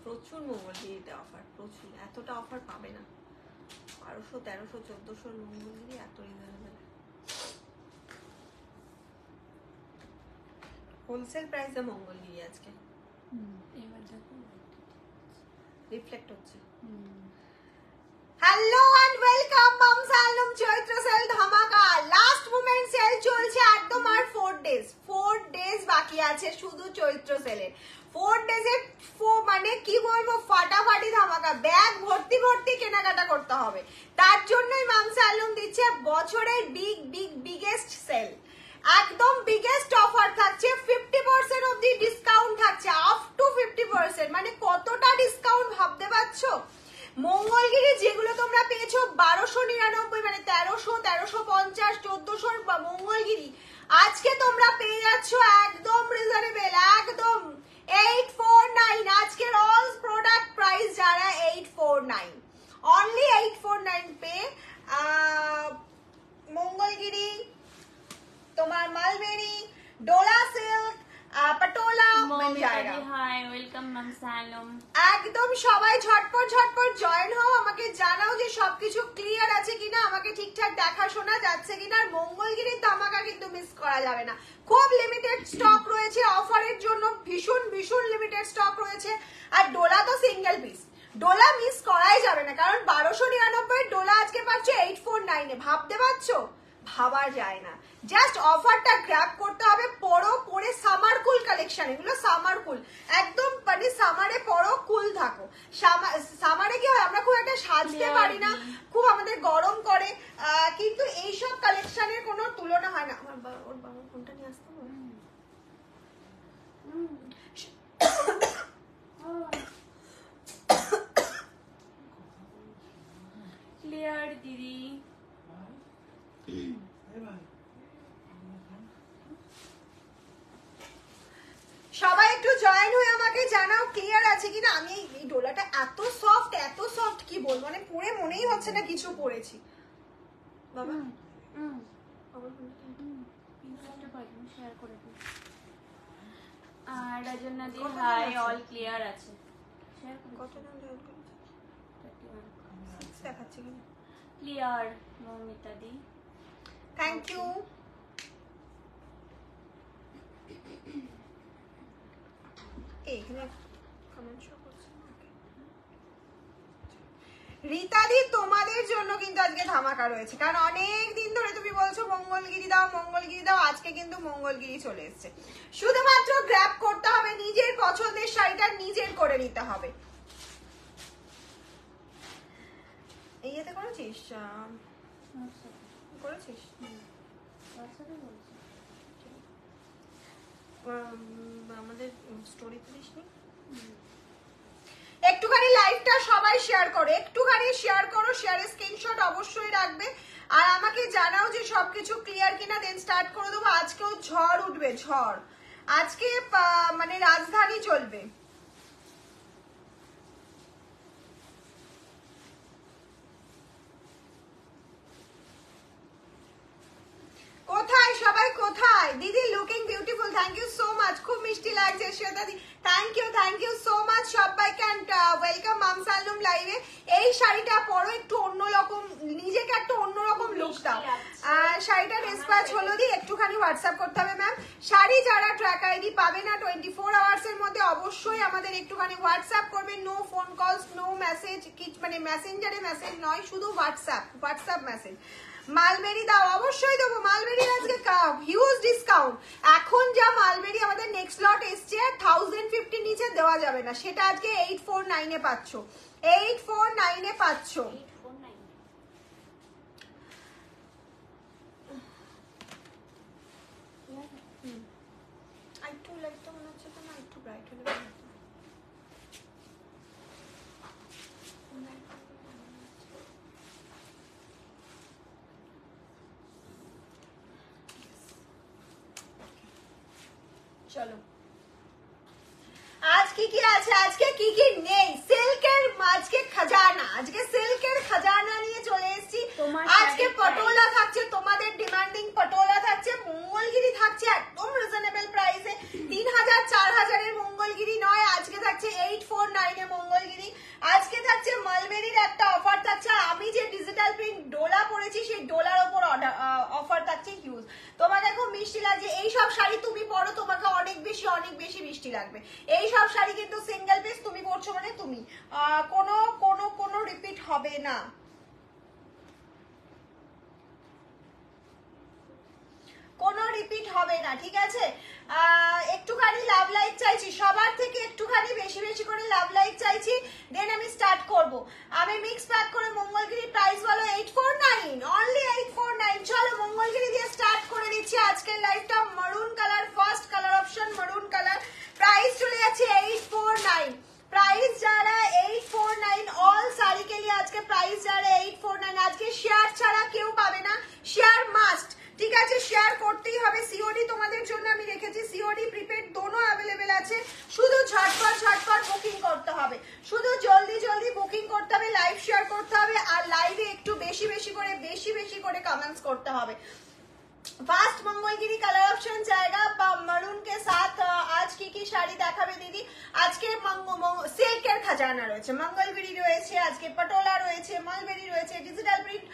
প্রচুর মঙ্গলগিরিতে অফার, প্রচুর। এতটা অফার পাবে না। 1200, 1300, 1400 মঙ্গলগিরি এত রিজনেবল। হোলসেল প্রাইসে মঙ্গলগিরি আজকে। এবার দেখো রিফ্লেক্ট হচ্ছে। হ্যালো এন্ড ওয়েলকাম মামস আলম চৈত্র সেল ধামাকা। লাস্ট মোমেন্ট সেল চলছে একদম, আর 4 ডেজ বাকি আছে শুধু চৈত্র সেলের। 4 ডেজের মানে কি বলবো, ফাটাফাটি ধামাকা। ব্যাগ ভর্তি ভর্তি কেনাকাটা করতে হবে। তার জন্যই মামস আলম দিচ্ছে বছরের বিগেস্ট সেল। একদম বিগেস্ট অফার থাকছে, 50% অবধি ডিসকাউন্ট থাকছে, আপ টু 50%। মানে কতটা ডিসকাউন্ট ভাবতে পারছো? মঙ্গলগিরি যেগুলো তোমরা পেয়েছো 1299, মানে 1300, 1350, 1400 মঙ্গলগিরি, আজকে তোমরা পেয়ে যাচ্ছ একদম রিজনেবল, একদম 849। আজকের অল প্রোডাক্ট প্রাইস যারা 849, অনলি 849 পে মঙ্গলগিরি, তোমার মালবেরি, ডোলা সিল্ক, পটোলা, মঞ্জারা। Hi welcome mum's Alam. একদম সবাই ঝটপট ঝটপট জয়েন হও, আমাকে জানাও যে সবকিছু ক্লিয়ার আছে কিনা, আমাকে ঠিকঠাক দেখাশোনা যাচ্ছে কিনা। আর মঙ্গলগিরির ধামাকা কিন্তু মিস করা যাবে না, খুব লিমিটেড স্টক রয়েছে অফারের জন্য, ভীষণ ভীষণ লিমিটেড স্টক রয়েছে। আর ডোলা তো সিঙ্গেল পিস, ডোলা মিস করাই যাবে না, কারণ 1299 ডোলা আজকে পাচ্ছ 849-এ। ভাবতে পারছো? ভাবা যায় না। জাস্ট অফারটা গ্র্যাব করতে হবে। পরে সামার কুল কালেকশন, এগুলো সামার কুল, একদম মানে সামারে পরো, কুল থাকো। সামারে কি হয়, আমরা খুব একটা সাজতে পারি না, খুব আমাদের গরম করে, কিন্তু এইসব কালেকশনের কোনো তুলনা হয় না। আমার ওর বাবা ফোনটা নিয়ে আসতে হবে। ক্লিয়ার দিদি। সবাই একটু জয়েন হয়ে আমাকে জানাও ক্লিয়ার আছে কিনা। আমি এই ডোলাটা এত সফট কি বলবো, মানে পরে মনেই হচ্ছে না কিছু পরেছি। বাবা শেয়ার করে দিই। আর রাজন্না দি হাই, অল ক্লিয়ার আছে। শেয়ার করে কত দাম জয়েন করেছে? 6 দেখাচ্ছে কিনা? ক্লিয়ার মৌমিতা দি, থ্যাংক ইউ। এখানে কমেন্ট শো করছে না। রীতাদি তোমাদের জন্য কিন্তু আজকে ধামাকা রয়েছে, কারণ অনেক দিন ধরে তুমি বলছো মঙ্গলগিরি দাও মঙ্গলগিরি দাও, আজকে কিন্তু মঙ্গলগিরি চলে এসছে। শুধুমাত্র গ্র্যাব করতে হবে, নিজের পছন্দের শাড়িটা নিজের করে নিতে হবে। এই এতে করেছিস? করেছিস? আমাদের স্টোরিতে দিসনি। একটুখানি লাইভটা সবাই শেয়ার করো, একটুখানি শেয়ার করো, শেয়ারের স্ক্রিনশট অবশ্যই রাখবে। আর আমাকে জানাও যে সবকিছু ক্লিয়ার কিনা, দেন স্টার্ট করে দেবো। আজকেও ঝড় উঠবে, ঝড় আজকে মানে রাজধানী চলবে। কোথায় সবাই, কোথায়? দিদি looking beautiful, thank you so much, খুব মিষ্টি লাগছে শ্বেতা দি, থ্যাংক ইউ সো মাচ সবাইকে। ওয়েলকাম মামস আলম লাইভে। এই শাড়িটা পরো, একটু অন্যরকম, নিজেকে একটা অন্যরকম লুক দাও। শাড়িটা ডিসপ্যাচ হলো দি, একটুখানি হোয়াটসঅ্যাপ করতে হবে ম্যাম। শাড়ি যারা ট্র্যাক আইডি পাবে না 24 আওয়ার্সের মধ্যে, অবশ্যই আমাদের একটুখানি হোয়াটসঅ্যাপ করবে। No phone calls, no message, মানে মেসেঞ্জারে মেসেজ নয়, শুধু হোয়াটসঅ্যাপ মেসেজ। মালবেরি দাও, অবশ্যই দেবো। মালবেরি আজকে হিউজ ডিসকাউন্ট। এখন যা মালবেরি আমাদের নেক্সট লট এসছে 1050 নিচে দেওয়া যাবে না, সেটা আজকে 849-এ পাচ্ছ, 849-এ পাচ্ছ। একটু লাইটটা মনে হচ্ছে তো না, একটু ব্রাইট হলে ভালো হতো। চলো আজ কি কি আছে, আজকে কি কি নেই, সিল্কের আজকে খাজানা, আজকে সিল্কের খাজানা নিয়ে চলে এসেছি। আজকে পটোলা থাকছে, তোমাদের ডিমান্ডিং পটোলা থাকছে, মঙ্গলগিরি থাকছে একদম রিজনেবল প্রাইসে। 3000 4000-এর মঙ্গলগিরি নয়, আজকে থাকছে 849-এ অনেক বেশি বৃষ্টি লাগবে। এই সব শাড়ি কিন্তু সিঙ্গেল পিস, তুমি পরছো মানে তুমি, কোনো কোনো কোনো রিপিট হবে না, কোনো রিপিট হবে না, ঠিক আছে? একটুখানি লাভ লাইক চাইছি সবার থেকে, একটুখানি বেশি বেশি করে লাভ লাইক চাইছি, দেন আমি স্টার্ট করব। আমি মিক্স প্যাক করে মঙ্গলগিরি প্রাইস বলো 849, অনলি 849। চলো মঙ্গলগিরি দিয়ে স্টার্ট করে দিচ্ছি আজকের লাইভটা। মারুন কালার, ফার্স্ট কালার অপশন মারুন কালার, প্রাইস চলে যাচ্ছে 849। प्राइस जा रहा है 849 ऑल साड़ी के लिए। आज के प्राइस जा रहा है 849। आज के शेयर ছাড়া কেউ পাবে না, শেয়ার মাস্ট, ঠিক আছে? শেয়ার করতেই হবে। সিওডি তোমাদের জন্য আমি রেখেছি, সিওডি প্রিপেড দোনো অ্যাভেলেবেল আছে। শুধু ঝটপট ঝটপট বুকিং করতে হবে, শুধু জলদি জলদি বুকিং করতে হবে, লাইভ শেয়ার করতে হবে, আর লাইভে একটু বেশি বেশি করে কমেंट्स করতে হবে। ফার্স্ট মঙ্গলগিরি কালার অপশন জায়গা মারুন কে সাথ। আজ কি শাড়ি দেখাবে দিদি? আজকে সিল্কের খাজানা রয়েছে, মঙ্গলগিরি রয়েছে, আজকে পটোলা রয়েছে, মালবেরি রয়েছে, ডিজিটাল প্রিন্ট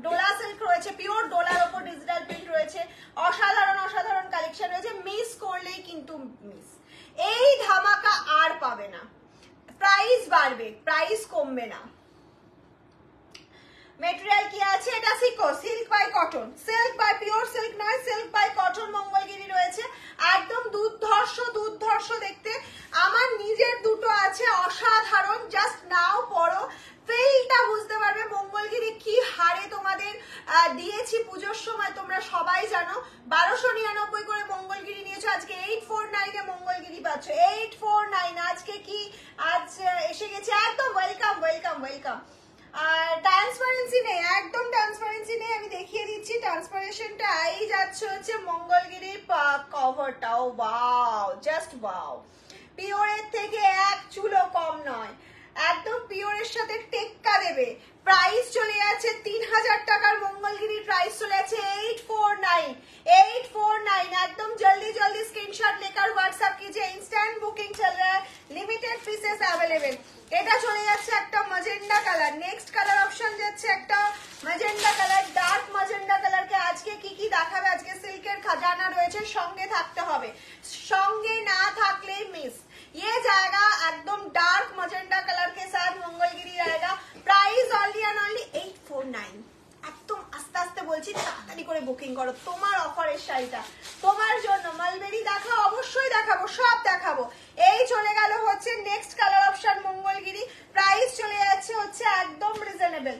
ডোলা সিল্ক রয়েছে, পিওর ডোলার ওপর ডিজিটাল প্রিন্ট রয়েছে, অসাধারণ অসাধারণ কালেকশন রয়েছে। মিস করলেই কিন্তু মিস, এই ধামাকা আর পাবে না। প্রাইস বাড়বে, প্রাইস কমবে না। মেটেরিয়াল কি আছে? এটা সিকো silk by cotton, silk by pure silk নয়, সিল্ক বাই কটন মঙ্গলগিরি রয়েছে। একদম দুর্ধর্ষ দেখতে। আমার নিজের দুটো আছে অসাধারণ, জাস্ট নাও পরো, ফিলটা বুঝতে পারবে। মঙ্গলগিরি কি হারে তোমাদের দিয়েছি পুজোর সময়, তোমরা সবাই জানো। 1299 করে মঙ্গলগিরি নিয়েছো, আজকে 849 এ মঙ্গলগিরি পাচ্ছ। 849 আজকে কি আজ এসে গেছে, একদম ওয়েলকাম ওয়েলকাম ওয়েলকাম। আর ট্রান্সপারেন্সি নেই, একদম ট্রান্সপারেন্সি নেই, আমি দেখিয়ে দিচ্ছি ট্রান্সপারেশনটা। এই যাচ্ছে হচ্ছে মঙ্গলগিরির কভারটাও, ওয়াও, জাস্ট ওয়াও। পিওরের থেকে এক চুলো কম নয়, একদম পিওরের সাথে টেক্কা দেবে। প্রাইস চলে যাচ্ছে 3000 টাকার, মঙ্গলগিরির প্রাইস চলে যাচ্ছে 849। एकदम जल्दी जल्दी स्क्रीनशॉट लेकर व्हाट्सएप कीजिए, इंस्टेंट बुकिंग चल रहा है, लिमिटेड पीसेस अवेलेबल। এটা চলে যাচ্ছে একটা magenta colour, next colour option যাচ্ছে একটা ম্যাজেন্ডা কালার, ডার্ক ম্যাজেন্ডা কালারকে আজকে কি দেখাবে? আজকে সিল্কের খাজানা রয়েছে, সঙ্গে থাকতে হবে, সঙ্গে না থাকলে মিস। ये जाएगा एकदम डार्क मजेंडा कलर के साथ मंगलगिरी रहेगा। Price only and only 849। একদম আস্তে আস্তে বলছি, তাড়াতাড়ি করে বুকিং করো তোমার অফারের শাড়িটা তোমার জন্য। মালবেরি দেখা অবশ্যই দেখাবো, সব দেখাবো। এই চলে গেল হচ্ছে next colour option Mangalagiri, price চলে যাচ্ছে হচ্ছে একদম রিজনেবল,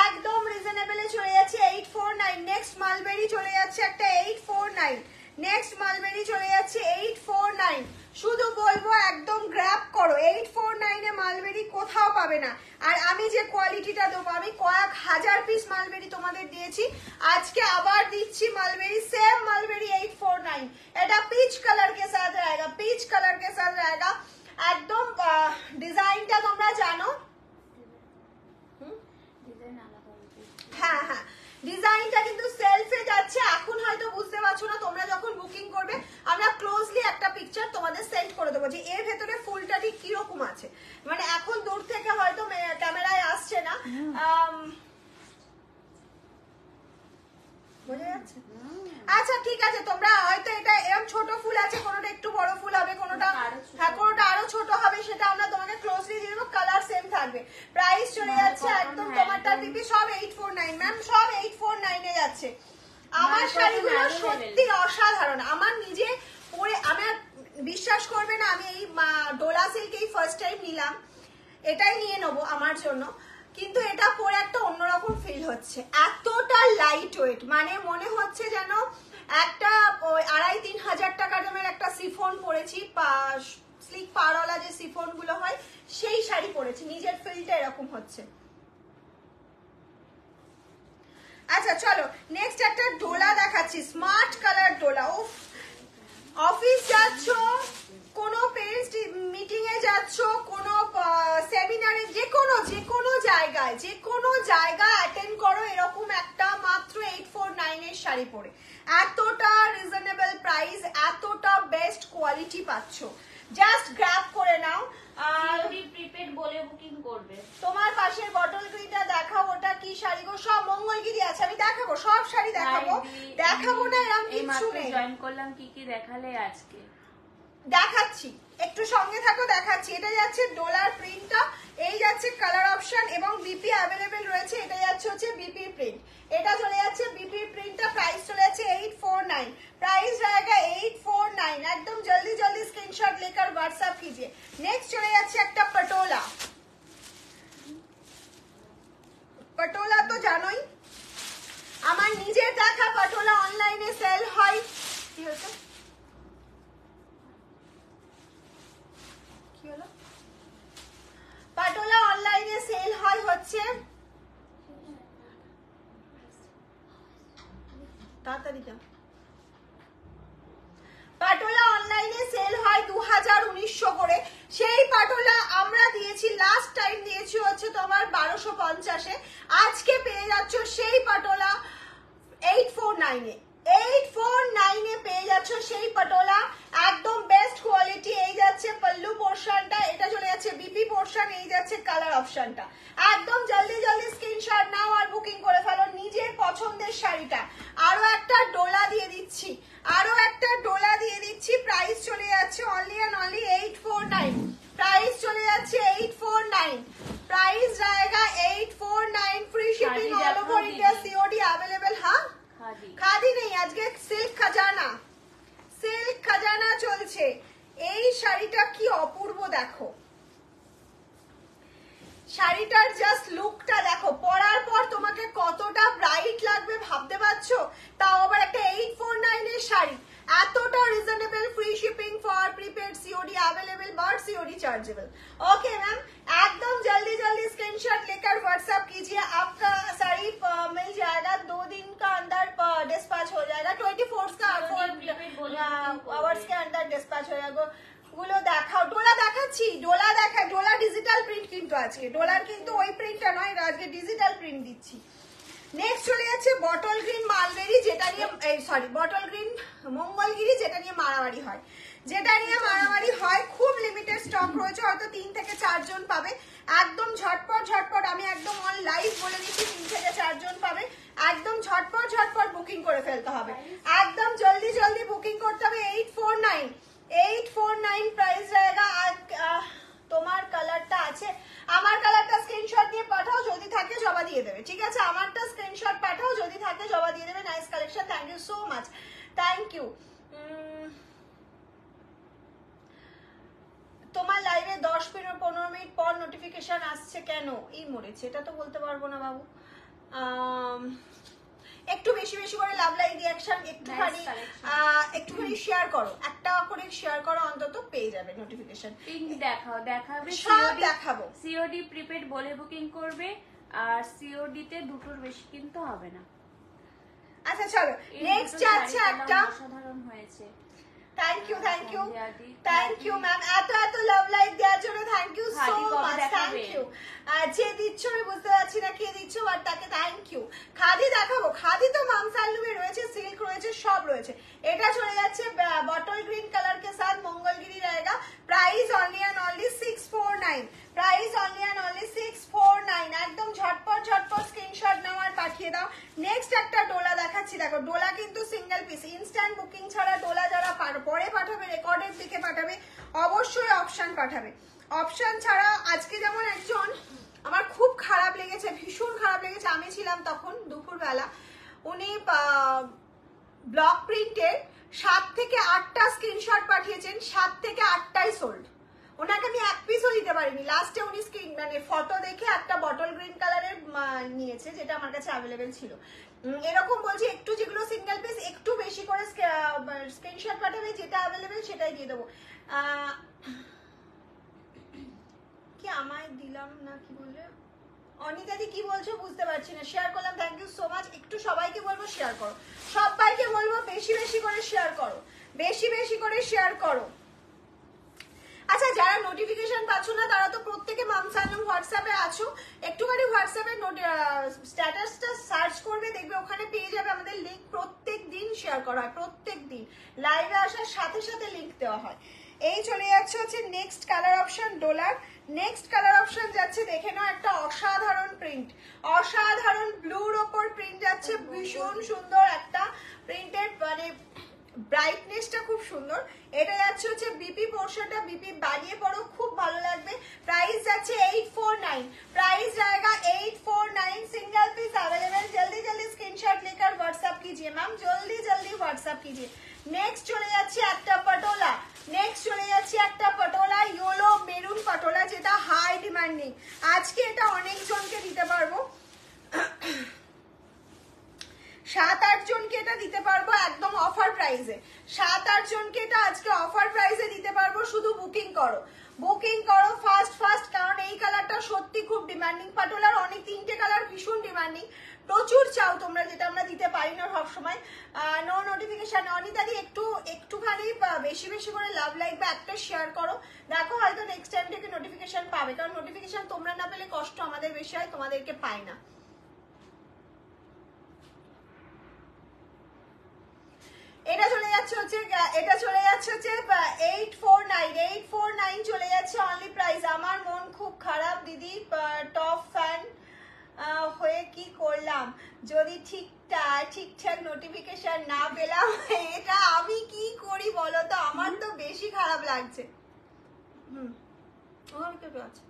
একদম রিজনেবলে চলে যাচ্ছে 849। নেক্সট মালবেরি চলে যাচ্ছে একটা 849, নেক্সট মালবেরি চলে যাচ্ছে 849। শুধু বলবো একদম গ্র্যাব করো, 849 এ মালবেরি কোথাও পাবে না। আর আমি যে কোয়ালিটিটা দেবো, আমি কয়েক হাজার পিস মালবেরি তোমাদের দিয়েছি, আজকে আবার দিচ্ছি মালবেরি, সেম মালবেরি 849। এটা পিচ কালার কে সাথ रहेगा, পিচ কালার কে সাথ रहेगा। একদম ডিজাইনটা তোমরা জানো, হ্যাঁ হ্যাঁ, ডিজাইনটা কিন্তু সেলফে যাচ্ছে। এখন হয়তো বুঝতে পারছো না, তোমরা যখন বুকিং করবে আমরা ক্লোজলি একটা পিকচার তোমাদের সেন্ড করে দেবো যে এর ভেতরে ফুলটা ঠিক কিরকম আছে। মানে এখন দূর থেকে হয়তো ক্যামেরায় আসছে না, বোঝা যাচ্ছে? আচ্ছা ঠিক আছে, তোমরা হয়তো এটা এরকম ছোট ফুল আছে, কোনোটা একটু বড় ফুল হবে, কোনোটা হ্যাঁ কোনোটা আরো ছোট হবে, সেটা আমরা তোমাকে ক্লোজলি দিয়ে দেবো, কালার সেম থাকবে। প্রাইস চলে যাচ্ছে একদম তোমারটা পিপি সব 849 ম্যাম, সব 849 এ যাচ্ছে। আমার শাড়িগুলো সত্যি অসাধারণ, আমার নিজে পরে আমার বিশ্বাস করবে না, আমি এই ডোলা সিল্কেই ফার্স্ট টাইম নিলাম, এটাই নিয়ে নেবো আমার জন্য, কিন্তু এটা পরে একটা অন্যরকম ফিল হচ্ছে। এতটা লাইট ওয়েট, মানে মনে হচ্ছে যেন একটা 2500-3000 টাকা দামের একটা সিফন পরেছি, স্লিক পাড়ওয়ালা যে সিফন গুলো হয় সেই শাড়ি পরেছি, নিজের ফিলটা এরকম হচ্ছে। আচ্ছা চলো নেক্সট একটা ডোলা দেখাচ্ছি, স্মার্ট কালার ডোলা। উফ, অফিস যাচ্ছ, কোনো পেরেন্টস মিটিং এ যাচ্ছ, কোনো সেমিনারে, যে কোনো জায়গায় অ্যাটেন্ড করো, এরকম একটা মাত্র 849 এর শাড়ি পরে এতটা রিজনেবল প্রাইস, এতটা বেস্ট কোয়ালিটি পাচ্ছ, জাস্ট গ্র্যাব করে নাও। প্রিপেড বলে বুকিং করবে। তোমার পাশের বটল গ্রিনটা দেখাও, ওটা কি শাড়ি গো? সব মঙ্গলগিরি আছে, আমি দেখাবো সব শাড়ি দেখাবো, দেখাবো না এরকম কিছু নেই। জয়েন করলাম, কি দেখালে আজকে? দেখাচ্ছি, একটু সঙ্গে থাকো, দেখাচ্ছি। এটা যাচ্ছে ডলার প্রিন্টটা, এই যাচ্ছে কালার অপশন এবং বিপি অ্যাভেলেবেল রয়েছে। এটা যাচ্ছে হচ্ছে বিপি প্রিন্ট, এটা চলে যাচ্ছে বিপি প্রিন্টটা। প্রাইস চলে যাচ্ছে 849, प्राइस रहेगा 849। एकदम जल्दी जल्दी स्क्रीनशॉट लेकर व्हाट्सएप कीजिए। नेक्स्ट चले যাচ্ছে একটা পটোলা। পটোলা তো জানোই আমার নিজের দেখা পটোলা অনলাইনে সেল হয়। কি হলো কি হলো? পটোলা অনলাইনে সেল হয় হচ্ছে, তাড়াতাড়ি যা। পাটোলা অনলাইনে সেল হয় 2019 করে। সেই পাটোলা আমরা দিয়েছি, লাস্ট টাইম দিয়েছি হচ্ছে তোমার 1250-এ। আজকে পেয়ে যাচ্ছ সেই পাটোলা 849-এ। 849-এ পেয়ে যাচ্ছ সেই পাটোলা, একদম বেস্ট কোয়ালিটি। এই যাচ্ছে পল্লু পোর্শনটা, এটা চলে যাচ্ছে বিপি পোর্শন, এই যাচ্ছে কালার অপশনটা। একদম জলদি জলদি স্ক্রিনশট নাও আর বুকিং করে ফেলো নিজের পছন্দের শাড়িটা। আরো একটা ডোলা দিয়ে দিচ্ছি, আরো একটা ডোলা দিয়ে দিচ্ছি। প্রাইস চলে যাচ্ছে অনলি এন্ড অনলি 849। প্রাইস চলে যাচ্ছে 849। प्राइस रहेगा 849। Free shipping all over India, COD available. हाँ খাদি নেই আজকে, সিল্ক খাজানা, সিল্ক খাজানা চলছে। এই শাড়িটা কি অপূর্ব দেখো, শাড়িটার জাস্ট লুকটা দেখো, পরার পর তোমাকে কতটা ব্রাইট লাগবে ভাবতে পারছো? তাও আবার একটা 849 এর শাড়ি, এতটা reasonable. Free shipping for prepaid COD available but COD chargeable. Okay ma'am, एकदम जल्दी जल्दी स्क्रीनशॉट लेकर व्हाट्सएप कीजिए, आपका साड़ी मिल जाएगा 2 दिन का अंदर डिस्पैच हो जाएगा। 24 का आवर्स के अंदर डिस्पैच हो जाएगा। গুলো দেখাও, ডোলা দেখাচ্ছি, ডোলা দেখা, ডোলা ডিজিটাল প্রিন্ট কিন্তু আজকে, ডোলার কিন্তু ওই প্রিন্টটা নয়, আজকে ডিজিটাল প্রিন্ট দিচ্ছি। নেক্সট চলে যাচ্ছে বটল গ্রিন মালবেরি, যেটা নিয়ে সরি বটল গ্রিন মঙ্গলগিরি, যেটা নিয়ে মারামারি হয়, যেটা নিয়ে মারামারি হয়। খুব লিমিটেড স্টক রয়েছে, হয়তো 3 থেকে 4 জন পাবে। একদম ঝটপট ঝটপট, আমি একদম অন লাইভ বলে দিচ্ছি, 3 থেকে 4 জন পাবে। একদম ঝটপট ঝটপট বুকিং করে ফেলতে হবে, একদম জলদি জলদি বুকিং করতে হবে। 849 849 প্রাইস रहेगा। তোমার কালারটা আছে, আমার কালারটা স্ক্রিনশট দিয়ে পাঠাও, যদি থাকে জমা দিয়ে দেবে, ঠিক আছে? আমারটা স্ক্রিনশট পাঠাও, যদি থাকে জমা দিয়ে দেবে। Nice collection, thank you so much, thank you. তোমার লাইভে 10-15 মিনিট পর নোটিফিকেশন আসছে কেন? এই মরেছে, এটা তো বলতে পারবো না বাবু। একটু বেশি বেশি করে লাভ লাইক রিঅ্যাকশন একটুখানি শেয়ার করো, একটা করে শেয়ার করো, অন্তত পেয়ে যাবে নোটিফিকেশন। পিঙ্ক দেখাও, দেখাবে সব দেখাবো। সিওডি প্রিপেড বলে বুকিং করবে, আর সিওডি তে দুটোর বেশি কিন্তু হবে না। আচ্ছা চলো নেক্সট যাচ্ছে একটা, অসাধারণ হয়েছে। Thank you thank you thank you ma'am, এত এত লাভ লাইক দেওয়ার জন্য thank you so much, thank you. যে দিচ্ছ আমি বুঝতে পারছি না কে দিচ্ছ, বাট তাকে থ্যাংক ইউ। খাদি দেখাবো, খাদি তো মামসালুমে রয়েছে, সিল্ক রয়েছে, সব রয়েছে। এটা চলে যাচ্ছে বটল গ্রিন কালার के साथ मंगलगिरी रहेगा। Price only and only 649। Price only and only 649। একদম ঝটপট ঝটপট স্ক্রিনশট নাও আর পাঠিয়ে দাও। নেক্সট একটা ডোলা দেখাচ্ছি, দেখো ডোলা কিন্তু সিঙ্গেল পিস, ইনস্ট্যান্ট বুকিং ছাড়া ডোলা যারা পরে পাঠাবে, রেকর্ডের দিকে পাঠাবে, অবশ্যই অপশন পাঠাবে। অপশন ছাড়া আজকে যেমন একজন, আমার খুব খারাপ লেগেছে, ভীষণ খারাপ লেগেছে, আমি ছিলাম তখন দুপুরবেলা, উনি ব্লক প্রিন্টের 7 থেকে 8টা স্ক্রিনশট পাঠিয়েছেন, 7 থেকে 8টাই সোল্ড। ওনাকে আমি এক পিসও দিতে পারিনি। লাস্টে উনি স্ক্রিন মানে ফটো দেখে একটা বটল গ্রিন কালারের নিয়েছে, যেটা আমার কাছে অ্যাভেলেবেল ছিল। এরকম বলছি, একটু যেগুলো সিঙ্গেল পিস একটু বেশি করে স্ক্রিনশট পাঠাবে, যেটা অ্যাভেলেবেল সেটাই দিয়ে দেবো। কি আমায় দিলাম না, কি বললে অনিতাদি, কি বলছো বুঝতে পারছি না। শেয়ার করলাম, থ্যাংক ইউ সো মাচ। একটু সবাইকে বলবো শেয়ার করো, সবাইকে বলবো বেশি বেশি করে শেয়ার করো, বেশি বেশি করে শেয়ার করো। আচ্ছা, যারা নোটিফিকেশন পাচ্ছ না তারা তো প্রত্যেকে মামসালুম হোয়াটসঅ্যাপে আছো, একটুখানি হোয়াটসঅ্যাপে স্ট্যাটাসটা সার্চ করবে, দেখবে ওখানে পেয়ে যাবে আমাদের লিঙ্ক। প্রত্যেক দিন শেয়ার করা হয়, প্রত্যেক দিন লাইভে আসার সাথে সাথে লিঙ্ক দেওয়া হয়। এই চলে যাচ্ছে হচ্ছে নেক্সট কালার অপশন ডোলার। নেক্সট কালার অপশন যাচ্ছে, দেখে নাও, একটা অসাধারণ প্রিন্ট, অসাধারণ ব্লুর ওপর প্রিন্ট যাচ্ছে, ভীষণ সুন্দর একটা প্রিন্টের, মানে ব্রাইটনেসটা খুব সুন্দর। এটা যাচ্ছে হচ্ছে বিপি বিপি বানিয়ে পড়ো, খুব ভালো লাগবে। প্রাইস যাচ্ছে 849, প্রাइस रहेगा 849। सिंगल पीस अवेलेबल, जल्दी जल्दी स्क्रीनशॉट लेकर व्हाट्सएप कीजिए मैम, जल्दी जल्दी व्हाट्सएप कीजिए। नेक्स्ट চলে যাচ্ছে একটা পটোলা, নেক্সট চলে যাচ্ছে একটা পটোলা ইয়েলো মেরুন পটোলা, যেটা হাই ডিমান্ডিং। আজকে এটা অনেক জনকে দিতে পারবো, 7-8 জনকে এটা দিতে পারবো একদম অফার প্রাইসে। 7-8 জনকে এটা আজকে অফার প্রাইসে দিতে পারবো, শুধু বুকিং করো, বুকিং করো ফার্স্ট ফার্স্ট, কারণ এই কালারটা সত্যি খুব ডিমান্ডিং। পাটোলার অনেক 3টে কালার ভীষণ ডিমান্ডিং, প্রচুর চাও তোমরা, যেটা আমরা দিতে পারি না সবসময়। নো নোটিফিকেশন অনিতাদি একটুখানি বেশি বেশি করে লাভ লাইক বা একটা শেয়ার করো, দেখো হয়তো নেক্সট টাইম থেকে নোটিফিকেশন পাবে, কারণ নোটিফিকেশন তোমরা না পেলে কষ্ট আমাদের বেশি হয়, তোমাদেরকে পাই না। এটা চলে যাচ্ছে হচ্ছে 849 চলে যাচ্ছে অনলি প্রাইস। আমার মন খুব খারাপ দিদি, টপ ফ্যান হয়ে কি করলাম যদি ঠিকঠাক নোটিফিকেশন না পেলাম, এটা আমি কি করি বলো তো, আমার তো বেশি খারাপ লাগছে। আছে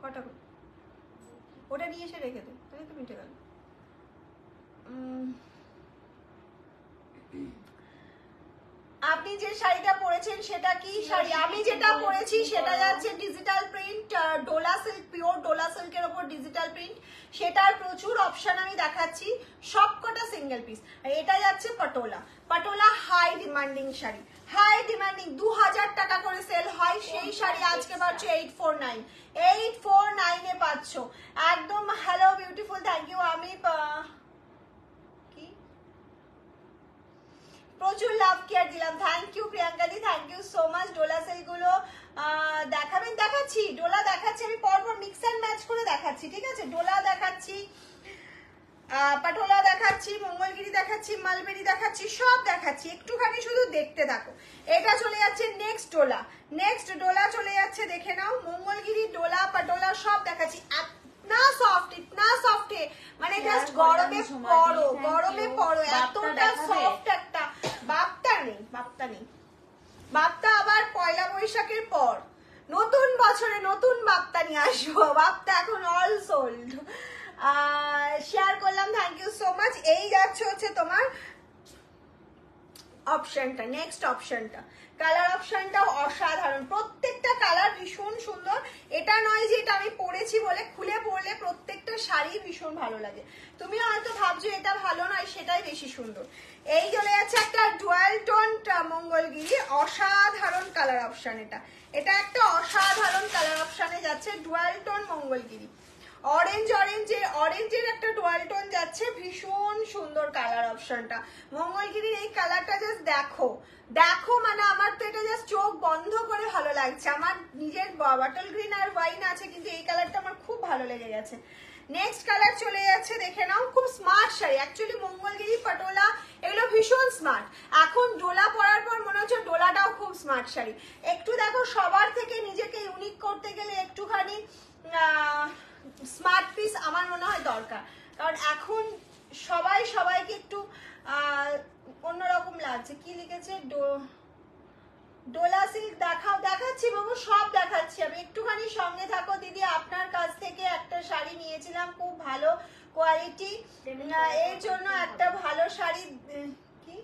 কটা করে ওটা নিয়ে এসে রেখে দে, তাহলে তো মিটে গেল। আপনি যে শাড়িটা পরেছেন সেটা কি শাড়ি? আমি যেটা পরেছি সেটা যাচ্ছে digital print, Dola silk, pure Dola সিল্কের উপর ডিজিটাল প্রিন্ট, সেটার প্রচুর অপশন আমি দেখাচ্ছি, সবকটা সিঙ্গেল পিস। আর এটা যাচ্ছে Patola, Patola high demanding sari, high demanding, 2000 টাকা করে সেল হয় সেই শাড়ি আজকে পাচ্ছ 849 এ পাচ্ছ একদম। Hello beautiful, thank you. আমি প্রচুর লাভ কেয়ার দিলাম, থ্যাংক ইউ প্রিয়াঙ্কা দি, thank you so much. Dola sale গুলো দেখাবেন? দেখাচ্ছি, ডোলা দেখাচ্ছি, আমি পরপর মিক্স অ্যান্ড ম্যাচ করে দেখাচ্ছি, ঠিক আছে? ডোলা দেখাচ্ছি, পাটোলা দেখাচ্ছি, মঙ্গলগিরি দেখাচ্ছি, মালবেরি দেখাচ্ছি, সব দেখাচ্ছি, একটুখানি শুধু দেখতে থাকো। এটা চলে যাচ্ছে নেক্সট ডোলা, নেক্সট ডোলা চলে যাচ্ছে, দেখে নাও। মঙ্গলগিরি, ডোলা, পাটোলা সব দেখাচ্ছি। इतना सॉफ्ट है মানে জাস্ট গরমে পড়ো, গরমে পড়ো, এতটা সফট একটা। বাপ্তা নেই, বাপ্তা আবার পয়লা বৈশাখের পর নতুন বছরে নতুন বাপ্তা নিয়ে আসবো, বাপ্তা এখন অল সোল্ড। শেয়ার করলাম, থ্যাংক ইউ সো মাচ। এই যাচ্ছে হচ্ছে তোমার অপশনটা, নেক্সট অপশনটা, কালার অপশনটা অসাধারণ, প্রত্যেকটা কালার ভীষণ সুন্দর। এটা নয় যে এটা আমি পরেছি বলে, খুলে পরলে প্রত্যেকটা শাড়ি ভীষণ ভালো লাগে। তুমি হয়তো ভাবছো এটা ভালো নয়, সেটাই বেশি সুন্দর। এই চলে যাচ্ছে একটা ডুয়াল টোন মঙ্গলগিরি, অসাধারণ কালার অপশন। এটা একটা অসাধারণ কালার অপশনে যাচ্ছে, ডুয়াল টোন মঙ্গলগিরি, অরেঞ্জের একটা ডুয়াল টোন যাচ্ছে, ভীষণ সুন্দর কালার অপশনটা। মঙ্গলগিরির এই কালারটা জাস্ট দেখো, মানে আমার তো এটা জাস্ট চোখ বন্ধ করে ভালো লাগছে। আমার নিজের বটল গ্রিন আর ওয়াইন আছে, কিন্তু এই কালারটা আমার খুব ভালো লেগে গেছে। নেক্সট কালার চলে যাচ্ছে, দেখে নাও, খুব স্মার্ট শাড়ি। অ্যাকচুয়ালি মঙ্গলগিরি, পাটোলা এগুলো ভীষণ স্মার্ট। এখন ডোলা পরার পর মনে হচ্ছে ডোলাটাও খুব স্মার্ট শাড়ি। একটু দেখো, সবার থেকে নিজেকে ইউনিক করতে গেলে একটুখানি স্মার্ট পিস আমার মনে হয় দরকার, কারণ এখন সবাইকে একটু অন্যরকম লাগছে। কি লিখেছে? ডোলা সিল্ক দেখাচ্ছি বাবু, সব দেখাচ্ছি আমি, একটুখানি সঙ্গে থাকো দিদি। আপনার কাছ থেকে একটা শাড়ি নিয়েছিলাম, খুব ভালো কোয়ালিটি, এর জন্য একটা ভালো শাড়ি। কি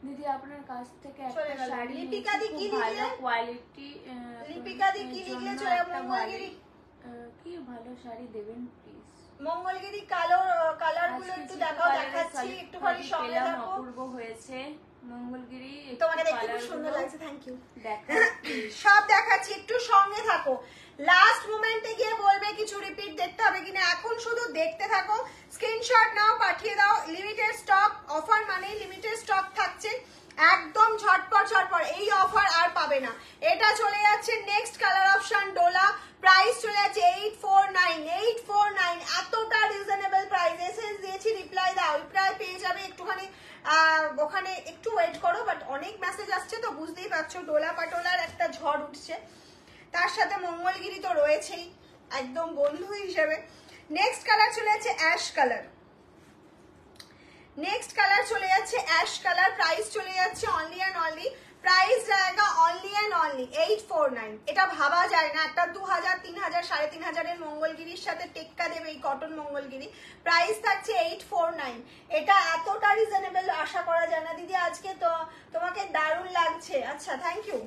দিদি আপনার কাছ থেকে একটা শাড়ি লিপিকা দি কি ভালো কোয়ালিটি, লিপিকা দি কি লিখলে? চলে মঙ্গলগিরি, কি ভালো শাড়ি দেবেন প্লিজ। মঙ্গলগিরি কালার গুলো একটু দেখাও, দেখাচ্ছি, একটুখানি সঙ্গে থাকো। অপূর্ব হয়েছে মঙ্গলগিরি, তোমাকে দেখতে খুব সুন্দর লাগছে, থ্যাংক ইউ। সব দেখাচ্ছি, একটু সঙ্গে থাকো। লাস্ট মোমেন্টে গিয়ে বলবে কিছু রিপিট দেখতে হবে কিনা, এখন শুধু দেখতে থাকো, স্ক্রিনশট নাও, পাঠিয়ে দাও। লিমিটেড স্টক, অফার মানে লিমিটেড স্টক থাকছে, একদম ঝটপট এই অফার আর পাবে না। এটা চলে যাচ্ছে next colour option, Dola, price চলে যাচ্ছে 849, এতটা রিজনেবল প্রাইস। এসএস দিয়েছি, রিপ্লাই দাও, রিপ্লাই পেয়ে যাবে একটুখানি, ওখানে একটু ওয়েট করো, বাট অনেক মেসেজ আসছে তো বুঝতেই পারছো, ডোলা পাটোলার একটা ঝড় উঠছে, তার সাথে মঙ্গলগিরি তো রয়েছেই একদম বন্ধু হিসেবে। নেক্সট কালার চলে যাচ্ছে অ্যাশ কালার, প্রাইস চলে যাচ্ছে অনলি অ্যান্ড অনলি 849। এটা ভাবা যায় না একটা 2000 3000 3500 মঙ্গলগিরির সাথে টেক্কা দেবে এই কটন মঙ্গলগিরি। প্রাইস থাকছে 849। এটা এতটা রিজনেবল আশা করা যায় না দিদি। আজকে তো তোমাকে দারুণ লাগছে। আচ্ছা, থ্যাংক ইউ।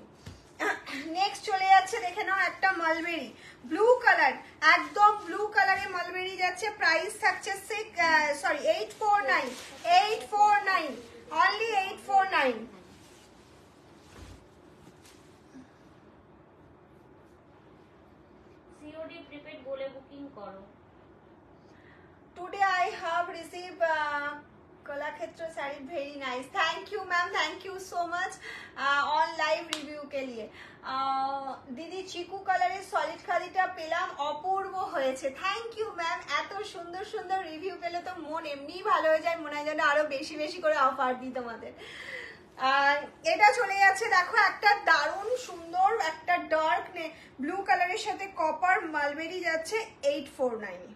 নেক্সট চলে যাচ্ছে, দেখে নাও একটা মালবেরি ব্লু কালার, একদম ব্লু কালারে মালবেরি যাচ্ছে। প্রাইস থাকছে 849, 849, অনলি 849। সিওডি প্রিপেড বলে বুকিং করো। Today I have received Kalakshetra sari very nice. Thank you ma'am, thank you so much on live review के लिए। दीदी चिकू कलर सॉलिड खादीटा पेलाम अपूर्व হয়েছে। Thank you ma'am. এত সুন্দর সুন্দর রিভিউ পেলে তো মন এমনি ভালো হয়ে যায়, মনে হয় যেন আরো বেশি বেশি করে অফার দিই তোমাদের। এটা চলে যাচ্ছে দেখো একটা দারুণ সুন্দর একটা ডার্ক ব্লু কালারের সাথে কপার মালবেরি যাচ্ছে 849।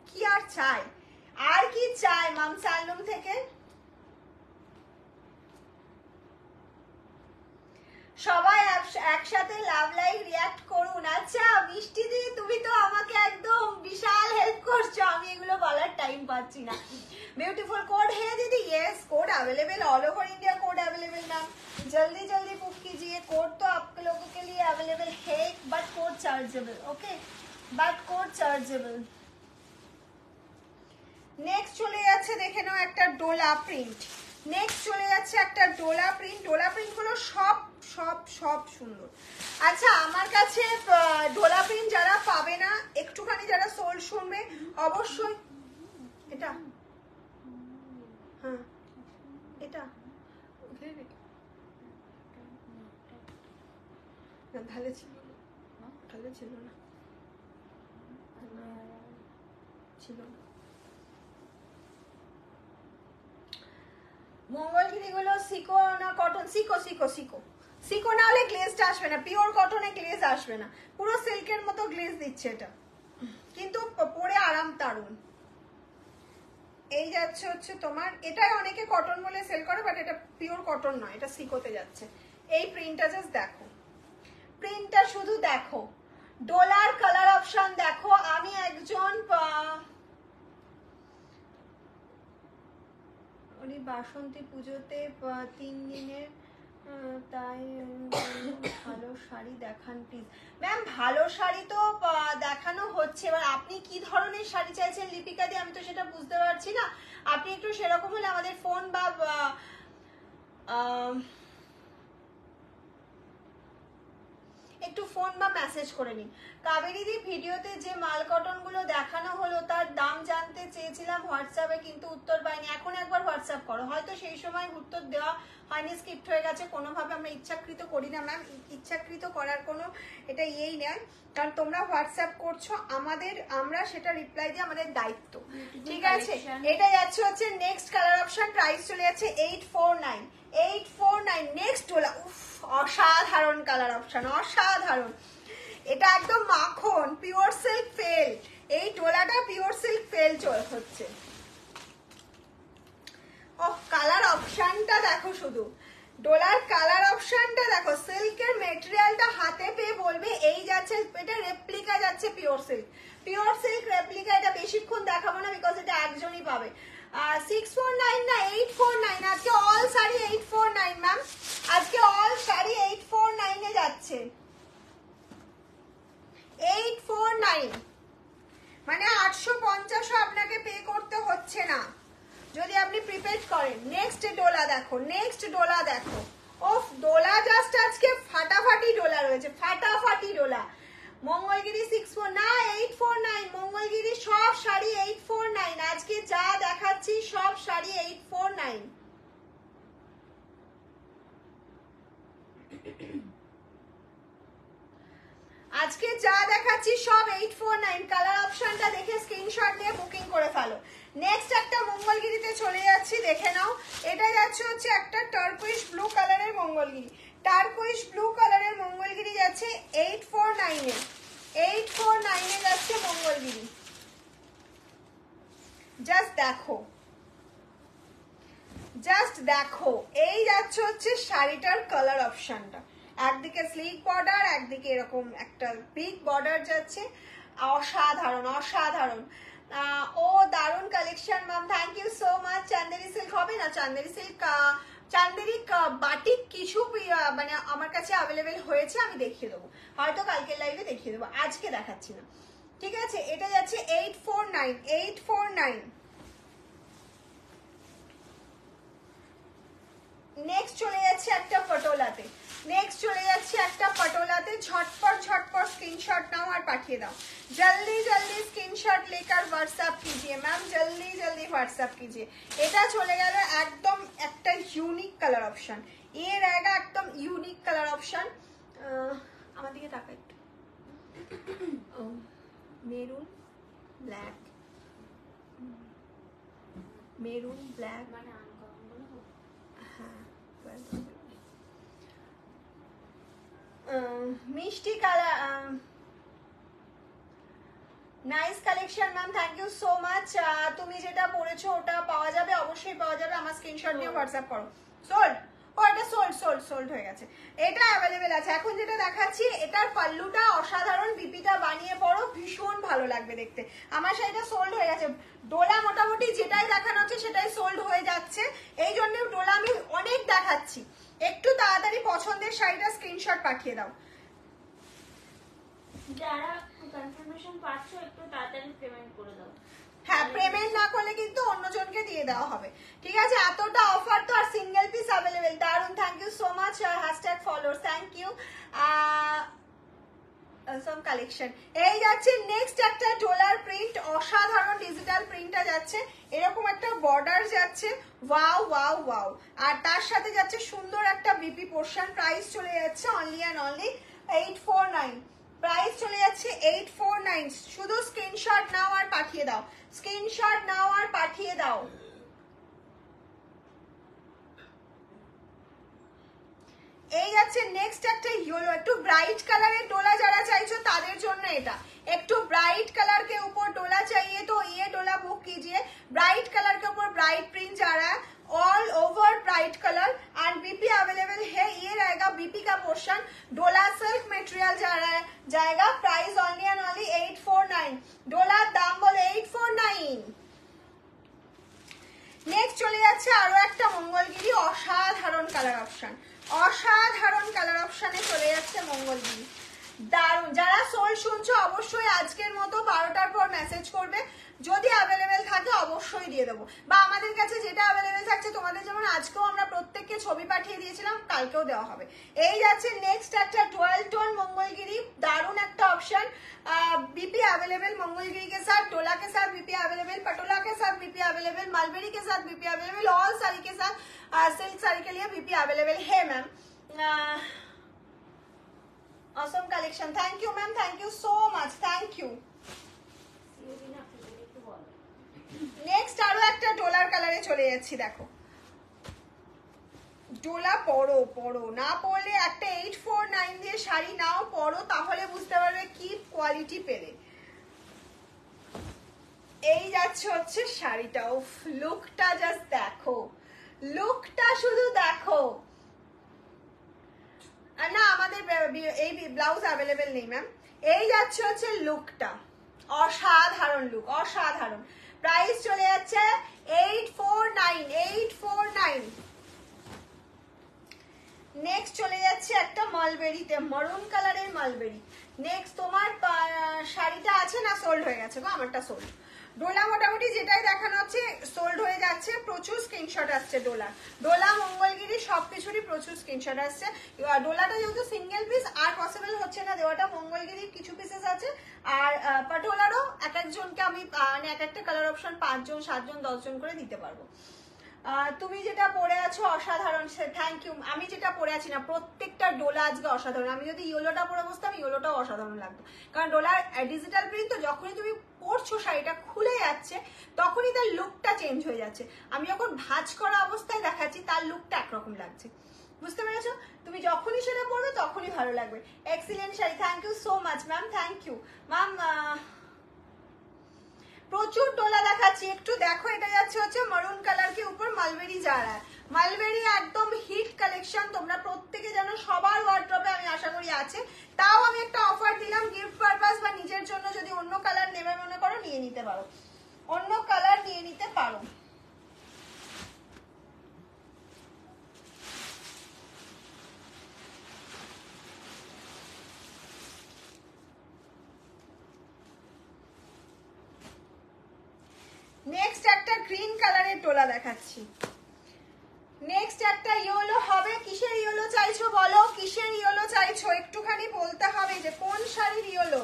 কি আর চাই, আর কি চাই মাম সালুম থেকে। সবাই একসাথে লাভ লাইক রিয়াক্ট করুন। আচ্ছা মিষ্টি দিদি, তুমি তো আমাকে একদম বিশাল হেল্প করছো, আমি এগুলো বলার টাইম পাচ্ছি না। ब्यूटीफुल कोड है दीदी। Yes, code available all over India, code available ma'am. जल्दी जल्दी बुक कीजिए। कोड तो आप लोगों के लिए अवेलेबल है, but code chargeable. Okay, but code chargeable. Next চলে যাচ্ছে, দেখে নাও একটা ডোলা প্রিন্ট। নেক্সট চলে যাচ্ছে একটা ডোলা প্রিন্ট। ডোলা প্রিন্ট গুলো সব সব সব সুন্দর। আচ্ছা, আমার কাছে ডোলা প্রিন্ট যারা পাবে না, একটুখানি যারা সোল শুনবে অবশ্যই এটা, হ্যাঁ এটা ভালো ছিল, ভালো ছিল না, ছিল না। মঙ্গলগিরি গুলো সিকো না কটন? সিকো সিকো সিকো সিকো না হলে গ্লেজটা আসবে না, পিওর কটনে গ্লেজ আসবে না, পুরো সিল্কের মতো গ্লেজ দিচ্ছে এটা, কিন্তু পরে আরাম দারুন। এই যাচ্ছে হচ্ছে তোমার, এটাই অনেকে কটন বলে সেল করে, বাট এটা পিওর কটন নয়, এটা সিকোতে যাচ্ছে। এই প্রিন্টটা জাস্ট দেখো, প্রিন্টটা শুধু দেখো, ডলার কালার অপশন দেখো। আমি একজন বাসন্তী পুজোতে 3 দিনের, তাই ভালো শাড়ি দেখান প্লিজ। ম্যাম ভালো শাড়ি তো দেখানো হচ্ছে, এবার আপনি কি ধরনের শাড়ি চাইছেন লিপিকা দি, আমি তো সেটা বুঝতে পারছি না। আপনি একটু সেরকম হলে আমাদের ফোন বা একটু ফোন বা মেসেজ করে নিন। কাবেরী দি, ভিডিওতে যে মাল কটন গুলো দেখানো হলো তার দাম জানতে চেয়েছিলাম হোয়াটসঅ্যাপে, কিন্তু উত্তর পাইনি। এখন একবার হোয়াটসঅ্যাপ করো, হয়তো সেই সময় উত্তর দেওয়া হয়নি, স্কিপ্ট হয়ে গেছে। কোনোভাবে আমরা ইচ্ছাকৃত করি না ম্যাম, ইচ্ছাকৃত করার কোনো এটা ইয়েই নেই, কারণ তোমরা হোয়াটসঅ্যাপ করছো আমাদের, আমরা সেটা রিপ্লাই দিয়ে আমাদের দায়িত্ব, ঠিক আছে। এটা যাচ্ছে হচ্ছে নেক্সট কালার অপশন। প্রাইস চলে যাচ্ছে 849, 849। নেক্সট ডোলা, উফ অসাধারণ কালার অপশন, অসাধারণ। এটা একদম মাখন পিওর সিল্ক ফেল, এই ডোলাটা পিওর সিল্ক ফেল হচ্ছে। ওহ, কালার অপশনটা দেখো, শুধু ডোলার কালার অপশনটা দেখো, সিল্কের মেটেরিয়ালটা হাতে পেয়ে বলবে এই যাচ্ছে, এটা রেপ্লিকা যাচ্ছে pure silk, pure silk replica. এটা বেশিক্ষণ দেখাবো না, বিকজ এটা একজনই পাবে। 649 না 849, আজকে অল শাড়ি 849 ম্যাম, আজকে অল শাড়ি 849 এ যাচ্ছে। 849 মানে 850 আপনাকে পে করতে হচ্ছে না যদি আপনি প্রিপেড করেন। নেক্সট ডোলা দেখো, নেক্সট ডোলা দেখো। ওফ, ডোলা জাস্ট আজকে ফাটাফাটি ডোলা রয়েছে, ফাটাফাটি ডোলা। মঙ্গলগিরি 64 না 849, মঙ্গলগিরি সব শাড়ি 849, আজকে যা দেখাচ্ছি সব শাড়ি 849। আজকে যা দেখাচ্ছি সব 849। কালার অপশনটা দেখে স্ক্রিনশট নিয়ে বুকিং করে ফেলো। নেক্সট একটা মঙ্গলগিরিতে চলে যাচ্ছি, দেখে নাও। এটা যাচ্ছে হচ্ছে একটা টার্কুইশ ব্লু কালারের মঙ্গলগিরি, টার্কুইশ ব্লু কালারের মঙ্গলগিরি যাচ্ছে 849 এ, 849 এ যাচ্ছে মঙ্গলগিরি। জাস্ট দেখো, জাস্ট দেখো, এই যাচ্ছে হচ্ছে শাড়িটার কালার অপশনটা, একদিকে স্লিক বর্ডার, একদিকে এরকম একটা বিগ বর্ডার যাচ্ছে, অসাধারণ অসাধারণ। ও দারুণ collection ma'am, thank you so much. Chanderi silk হবে না? চান্দেরি সিল্ক, চান্দেরি বাটিক কিছু মানে আমার কাছে অ্যাভেলেবেল হয়েছে, আমি দেখিয়ে দেবো, হয়তো কালকের লাইভে দেখিয়ে দেবো, আজকে দেখাচ্ছি না, ঠিক আছে? এটা যাচ্ছে 849, 849। নেক্সট চলে যাচ্ছে একটা পটোলাতে, নেক্সট চলে যাচ্ছে একটা পটোলাতে। ঝটপট ঝটপট স্ক্রিনশট নাও আর পাঠিয়ে দাও, जल्दी जल्दी स्क्रीनशॉट लेकर व्हाट्सएप कीजिए मैम, जल्दी जल्दी व्हाट्सएप कीजिए। এটা চলে গেল একদম একটা ইউনিক কালার অপশন, এর একটা একদম ইউনিক কালার অপশন। আমার দিকে তাকা একটু, মেরুন ব্ল্যাক, মেরুন ব্ল্যাক, মানে আনকমন বলবো। হ্যাঁ মিষ্টি colour, nice collection ma'am, thank you so much. তুমি যেটা পরেছো ওটা পাওয়া যাবে, অবশ্যই পাওয়া যাবে, আমার স্ক্রিনশট নিয়ে হোয়াটসঅ্যাপ করো। সোল্ড, ও এটা সোল্ড সোল্ড সোল্ড হয়ে গেছে, এটা অ্যাভেলেবেল আছে। এখন যেটা দেখাচ্ছি এটার পাল্লুটা অসাধারণ, বিপিটা বানিয়ে পড়ো, ভীষণ ভালো লাগবে দেখতে। আমার শাড়িটা সোল্ড হয়ে গেছে, ডোলা মোটামুটি যেটাই দেখানো হচ্ছে সেটাই সোল্ড হয়ে যাচ্ছে, এই জন্য ডোলা আমি অনেক দেখাচ্ছি। একটু তাড়াতাড়ি পছন্দের শাড়িটা স্ক্রিনশট পাঠিয়ে দাও। যারা কনফার্মেশন পাচ্ছ একটু তাড়াতাড়ি পেমেন্ট করে দাও। হ্যাঁ, পেমেন্ট না করলে কিন্তু অন্যজনকে দিয়ে দেওয়া হবে, ঠিক আছে? এতটা অফার তো, আর সিঙ্গেল পিস অ্যাভেলেবেল, দারুন, thank you so much, hashtag followers, thank you. Some collection এই যাচ্ছে নেক্সট একটা ডলার প্রিন্ট, অসাধারণ ডিজিটাল প্রিন্টটা যাচ্ছে, এরকম একটা বর্ডার যাচ্ছে, ওয়াও ওয়াও ওয়াও, আর তার সাথে যাচ্ছে সুন্দর একটা বিপি পোর্শন। প্রাইস চলে যাচ্ছে অনলি অ্যান্ড অনলি 849, প্রাইস চলে যাচ্ছে 849। শুধু স্ক্রিনশট নাও আর পাঠিয়ে দাও, স্ক্রিনশট নাও আর পাঠিয়ে দাও। এই যাচ্ছে নেক্সট একটা ইয়েলো, একটু ব্রাইট কালারের ডোলা যারা চাইছো তাদের জন্য এটা, একটু ब्राइट कलर के ऊपर डोला चाहिए तो ये डोला बुक कीजिए। ब्राइट कलर के ऊपर ब्राइट प्रिंट जा रहा है, all over bright colour, and BP available है, ये रहेगा बीपी का पोर्शन। डोला सिल्क मटेरियल जा रहा है, जाएगा, प्राइस ओनली एंड ओनली 849, डोला दाम बोले 849। नेक्स्ट चले যাচ্ছে আরো একটা মঙ্গলগিরি, অসাধারণ কালার অপশন, অসাধারণ কালার অপশনে চলে যাচ্ছে মঙ্গলগিরি, দারুন। যারা সোল শুনছো অবশ্যই আজকের মতো 12টার পর মেসেজ করবে, যদি অ্যাভেলেবেল থাকে অবশ্যই দিয়ে দেবো, বা আমাদের কাছে যেটা অ্যাভেলেবেল থাকছে, তোমাদের যেমন আজকেও আমরা প্রত্যেককে ছবি পাঠিয়ে দিয়েছিলাম, কালকেও দেওয়া হবে। এই যাচ্ছে নেক্সট একটা 12 টোন মঙ্গলগিরি, দারুন একটা অপশন। बीपी अवेलेबल मंगलगिरी के साथ, डोला के साथ बीपी अवेलेबल, पटोला के साथ बीपी अवेलेबल, मलबेरी के साथ बीपी अवेलेबल, ऑल साड़ी के साथ, सिल्क साड़ी के लिए बीपी अवेलेबल है ma'am. Awesome collection, thank you ma'am, thank you so much, thank you. Next আরো একটা ডলার কালারে চলে যাচ্ছি, দেখো ডোলা পরো পরো, না পরলে একটা 849 দিয়ে শাড়ি নাও পরো, তাহলে বুঝতে পারবে কি কোয়ালিটি পেলে। এই যাচ্ছে হচ্ছে শাড়িটা, উফ লুকটা জাস্ট দেখো, লুকটা শুধু দেখো। না আমাদের এই ব্লাউজ অ্যাভেলেবেল নেই ম্যাম। এই যাচ্ছে হচ্ছে লুকটা, অসাধারণ লুক, অসাধারণ। প্রাইস চলে যাচ্ছে 849, 849। নেক্সট চলে যাচ্ছে একটা মালবেরিতে, মারুন কালারের মালবেরি। নেক্সট তোমার শাড়িটা আছে না সোল্ড হয়ে গেছে গো, আমারটা সোল্ড। ডোলা মোটামুটি যেটাই দেখানো হচ্ছে সোল্ড হয়ে যাচ্ছে, প্রচুর স্ক্রিনশট আসছে ডোলা, ডোলা মঙ্গলগিরি সবকিছুরই প্রচুর স্ক্রিনশট আসছে। ডোলাটা যেহেতু সিঙ্গেল পিস আর পসিবল হচ্ছে না দেওয়াটা, মঙ্গলগিরির কিছু পিসেস আছে, আর পাটোলারও এক একজনকে আমি মানে এক একটা কালার অপশন 5 জন 7 জন 10 জন করে দিতে পারবো। তুমি যেটা পরে আছো অসাধারণ, থ্যাংক ইউ। আমি যেটা পরে আছি না, প্রত্যেকটা ডোলা আজকে অসাধারণ। আমি যদি ইয়েলোটা পরে বসতাম ইয়েলোটাও অসাধারণ লাগতো, কারণ ডোলার ডিজিটাল প্রিন্ট তো, যখনই তুমি পরছো শাড়িটা খুলে যাচ্ছে তখনই তার লুকটা চেঞ্জ হয়ে যাচ্ছে। আমি যখন ভাঁজ করা অবস্থায় দেখাচ্ছি তার লুকটা একরকম লাগছে, বুঝতে পেরেছো? তুমি যখনই সেটা পরবে তখনই ভালো লাগবে। Excellent sari, thank you so much ma'am, thank you ma'am. প্রচুর ডোলা দেখাচ্ছি, একটু দেখো। এটা যাচ্ছে হচ্ছে মারুন কালার के ऊपर মালবেরি जा रहा है, মালবেরি একদম হিট কালেকশন। তোমরা প্রত্যেকে জানো, সবার ওয়ার্ড্রবে আছে, তাও আমি একটা অফার দিলাম গিফট পারপাস বা নিজের জন্য যদি অন্য কালার নেবে মনে করো নিয়ে নিতে পারো, অন্য কালার নিয়ে নিতে পারো। নেক্সট একটা গ্রিন কালারের টোলা দেখাচ্ছি, নেক্সট একটা ইয়েলো হবে। কিসের ইয়েলো চাইছো বলো, কিসের ইয়েলো চাইছো একটুখানি বলতে হবে যে কোন শাড়ির ইয়েলো।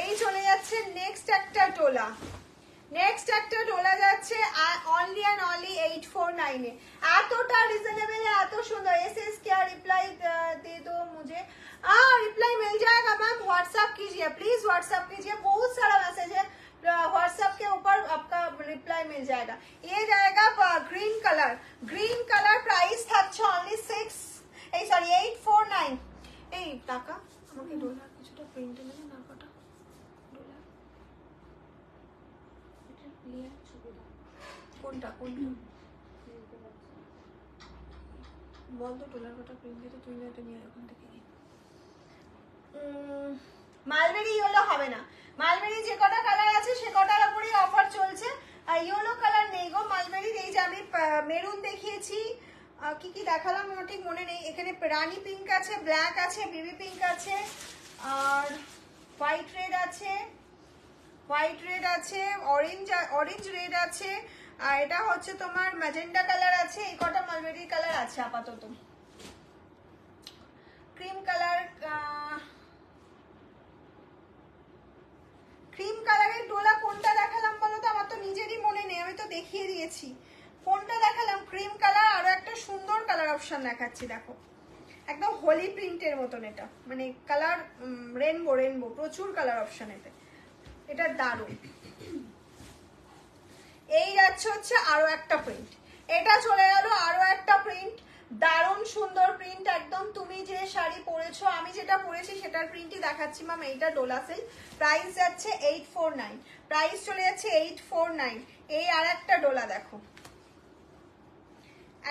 এই চলে যাচ্ছে নেক্সট একটা টোলা, নেক্সট একটা টোলা যাচ্ছে অনলি অ্যান্ড অনলি 849 এ। এতটা রিজনেবল, এত সুন্দর। एसएस क्या रिप्लाई दे दो मुझे, रिप्लाई मिल जाएगा मैम, व्हाट्सएप कीजिए प्लीज, व्हाट्सएप कीजिए, बहुत सारा मैसेज है, व्हाट्सएप के ऊपर आपका रिप्लाई मिल जाएगा। ये जाएगा green colour, green colour price থাকছে অনলি 849। এই টাকা আমাকে ডলার কিছুটা প্রিন্ট এনে না কটা ডলার, এটা ক্লিয়ার ছবি দাও, কোনটা কোনটা বল তো, ডলার কটা প্রিন্ট দিতে তুই না, এটা নিয়ে ওখান থেকে মালবেরি ইয়েলো হবে না, মালবেরি যে কটা কালার আছে সে কটার উপরই অফার চলছে, আর ইয়েলো কালার নেই গো মালবেরির। এই যে আমি মেরুন দেখিয়েছি, কি কি দেখালাম আমার ঠিক মনে নেই, এখানে রানী পিঙ্ক আছে, ব্ল্যাক আছে, বেবি পিঙ্ক আছে, আর হোয়াইট রেড আছে, হোয়াইট রেড আছে, অরেঞ্জ রেড আছে, আর এটা হচ্ছে তোমার ম্যাজেন্ডা কালার আছে, এই কটা মালবেরি কালার আছে আপাতত। ক্রিম কালার, ক্রিম কালারের ডোলা কোনটা দেখালাম বলো তো, আমার তো নিজেরই মনে নেই, আমি তো দেখিয়ে দিয়েছি কোনটা দেখালাম। ক্রিম কালার, আরো একটা সুন্দর কালার অপশন দেখাচ্ছি, দেখো একদম হোলি প্রিন্টের মতন, এটা মানে কালার রেনবো রেনবো, প্রচুর কালার অপশন এতে, এটা দারুণ। এই যাচ্ছে হচ্ছে আরো একটা প্রিন্ট, এটা চলে গেল আরো একটা প্রিন্ট, দারুণ সুন্দর প্রিন্ট একদম। তুমি যে শাড়ি পরেছো, আমি যেটা পরেছি সেটার প্রিন্টই দেখাচ্ছি ম্যাম। এইটা ডোলা সিল্ক, প্রাইস যাচ্ছে 849, প্রাইস চলে যাচ্ছে 849। এই আর একটা ডোলা দেখো,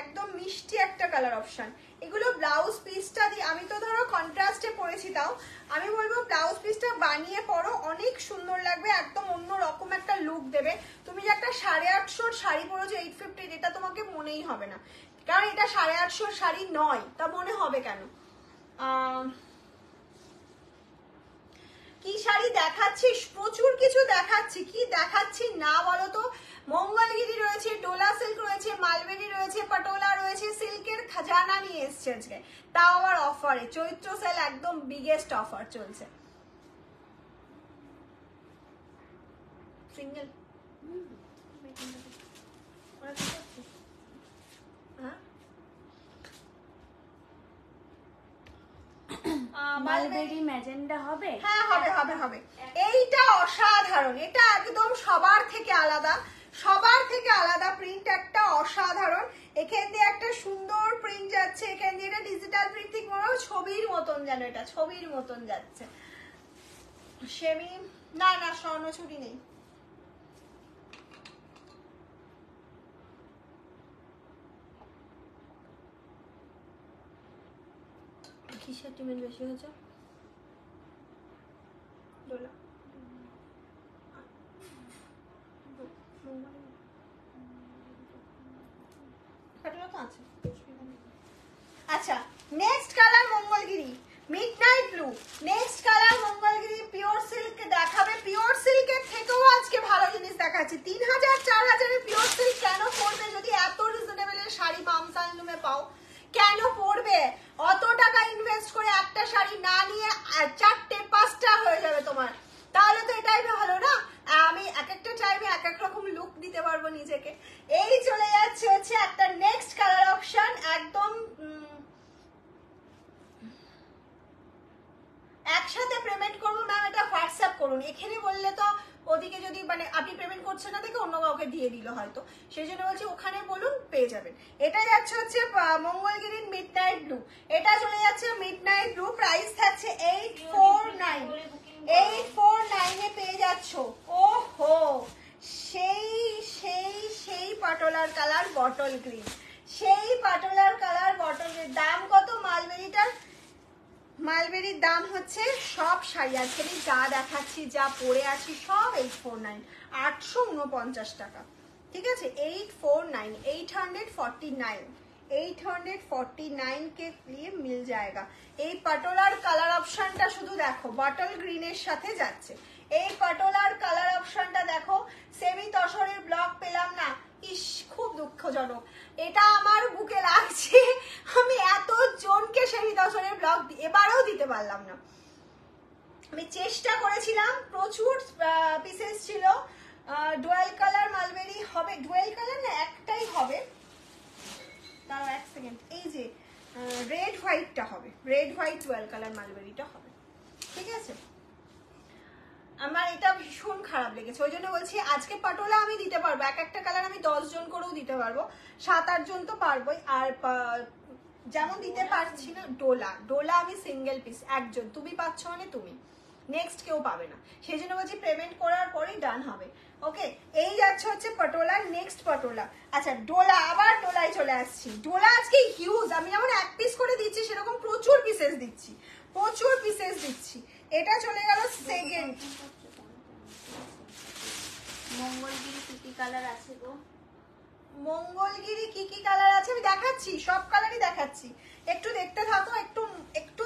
একদম মিষ্টি একটা কালার অপশন। এগুলো ব্লাউজ পিসটা দিয়ে, আমি তো ধরো কন্ট্রাস্টে পরেছি, তাও আমি বলবো ব্লাউজ পিসটা বানিয়ে পরো, অনেক সুন্দর লাগবে, একদম অন্য রকম একটা লুক দেবে। তুমি যে একটা 850 শাড়ি পরেছো 850, এটা তোমাকে মনেই হবে না, কারণ এটা 850 শাড়ি নয়, তা মনে হবে কেন। কি শাড়ি দেখাচ্ছি, প্রচুর কিছু দেখাচ্ছি, কি দেখাচ্ছি না বলো তো। মঙ্গলগিরি রয়েছে, ডোলা সিল্ক রয়েছে, মালবেরি রয়েছে, পটোলা রয়েছে, সিল্কের খাজানা নিয়ে এসছে আজকে, তাও আবার অফারে। চৈত্র সেল একদম বিগেস্ট অফার চলছে। সিঙ্গেল মালবেরি ম্যাজেন্ডা হবে, হ্যাঁ হবে হবে হবে। এইটা অসাধারণ, এটা একদম সবার থেকে আলাদা, সবার থেকে আলাদা প্রিন্ট, একটা অসাধারণ। এখান দিয়ে একটা সুন্দর প্রিন্ট যাচ্ছে, এখান দিয়ে এটা ডিজিটাল প্রিন্ট, ঠিক মনে হয় ছবির মতন, যেন এটা ছবির মতন যাচ্ছে। সেমি না না, স্বর্ণচুরি নেই। কিসের টিমের বেশি হয়েছে ডোলা? আচ্ছা, next colour Mangalagiri midnight blue, next colour Mangalagiri pure silk দেখাবে। পিওর সিল্কের থেকেও আজকে ভালো জিনিস দেখাচ্ছি। 3000 4000 পিওর সিল্ক কেন পড়বে যদি এত রিজনেবলের শাড়ি মামস হ্যান্ডলুমে পাও? কেন পড়বে? অত টাকা ইনভেস্ট করে একটা শাড়ি না নিয়ে 4টে 5টা হয়ে যাবে তোমার, তাহলে তো এটাই ভালো না। আমি এক একটা টাইমে এক এক রকম লুক দিতে পারবো নিজেকে। এই চলে যাচ্ছে হচ্ছে একটা নেক্সট কালার অপশন, একদম একসাথে পেমেন্ট করবো ম্যাম, এটা হোয়াটসঅ্যাপ করুন। এখানে বললে তো ওদিকে যদি মানে আপনি পেমেন্ট করছেন না দেখে অন্য কাউকে দিয়ে দিল হয়তো, সেই জন্য বলছি ওখানে বলুন, পেয়ে যাবেন। এটা যাচ্ছে হচ্ছে মঙ্গলগিরির মিডনাইট ব্লু, এটা চলে যাচ্ছে মিডনাইট ব্লু, প্রাইস থাকছে 849। 849 এ পেয়ে যাচ্ছ। ওহো, সেই সেই সেই পাটোলার কালার বটল গ্রিন, সেই পাটোলার কালার বটল গ্রিন। দাম কত মালবেরিটার? মালবেরির দাম হচ্ছে সব শাড়ি আজকে আমি যা দেখাচ্ছি যা পরে আছি সব 849, 849 টাকা। ঠিক আছে, 849, 849, 849 के लिए मिल जाएगा। এই পাটোলার কালার অপশনটা শুধু দেখো, বটল গ্রিনের সাথে যাচ্ছে। এই পাটোলার কালার অপশনটা দেখো, সেমি তসরের ব্লক পেলাম না, ইস খুব দুঃখজনক। এটা আমার বুকে লাগছে, আমি এত জনকে সেমি তসরের ব্লক এবারেও দিতে পারলাম না। আমি চেষ্টা করেছিলাম, প্রচুর পিসেস ছিল। ডুয়েল কালার মালবেরি হবে, ডুয়েল কালার না একটাই হবে, তাও এক সেকেন্ড, এই যে রেড হোয়াইটটা হবে, রেড হোয়াইট ডুয়েল কালার মালবেরিটা হবে। ঠিক আছে, আমার এটা ভীষণ খারাপ লেগেছে, ওই জন্য বলছি আজকে পাটোলা আমি দিতে পারবো, এক একটা কালার আমি 10 জন করেও দিতে পারবো, 7-8 জন তো পারবোই। আর যেমন দিতে পারছি না ডোলা, ডোলা আমি সিঙ্গেল পিস, একজন, তুমি পাচ্ছ মানে তুমি, নেক্সট কেউ পাবে না, সেই জন্য বলছি পেমেন্ট করার পরেই ডান হবে। ওকে, এই যাচ্ছে হচ্ছে পটোলা, নেক্সট পটোলা। আচ্ছা ডোলা, আবার ডোলায় চলে আসছি। ডোলা আজকে হিউজ, আমি যেমন এক পিস করে দিচ্ছি সেরকম প্রচুর পিসেস দিচ্ছি, প্রচুর পিসেস দিচ্ছি। এটা চলে গেল সেকেন্ড। মঙ্গলগিরি কি কি কালার আছে গো? মঙ্গলগিরি কি কি কালার আছে আমি দেখাচ্ছি, সব কালারই দেখাচ্ছি, একটু দেখতে থাকো, একটু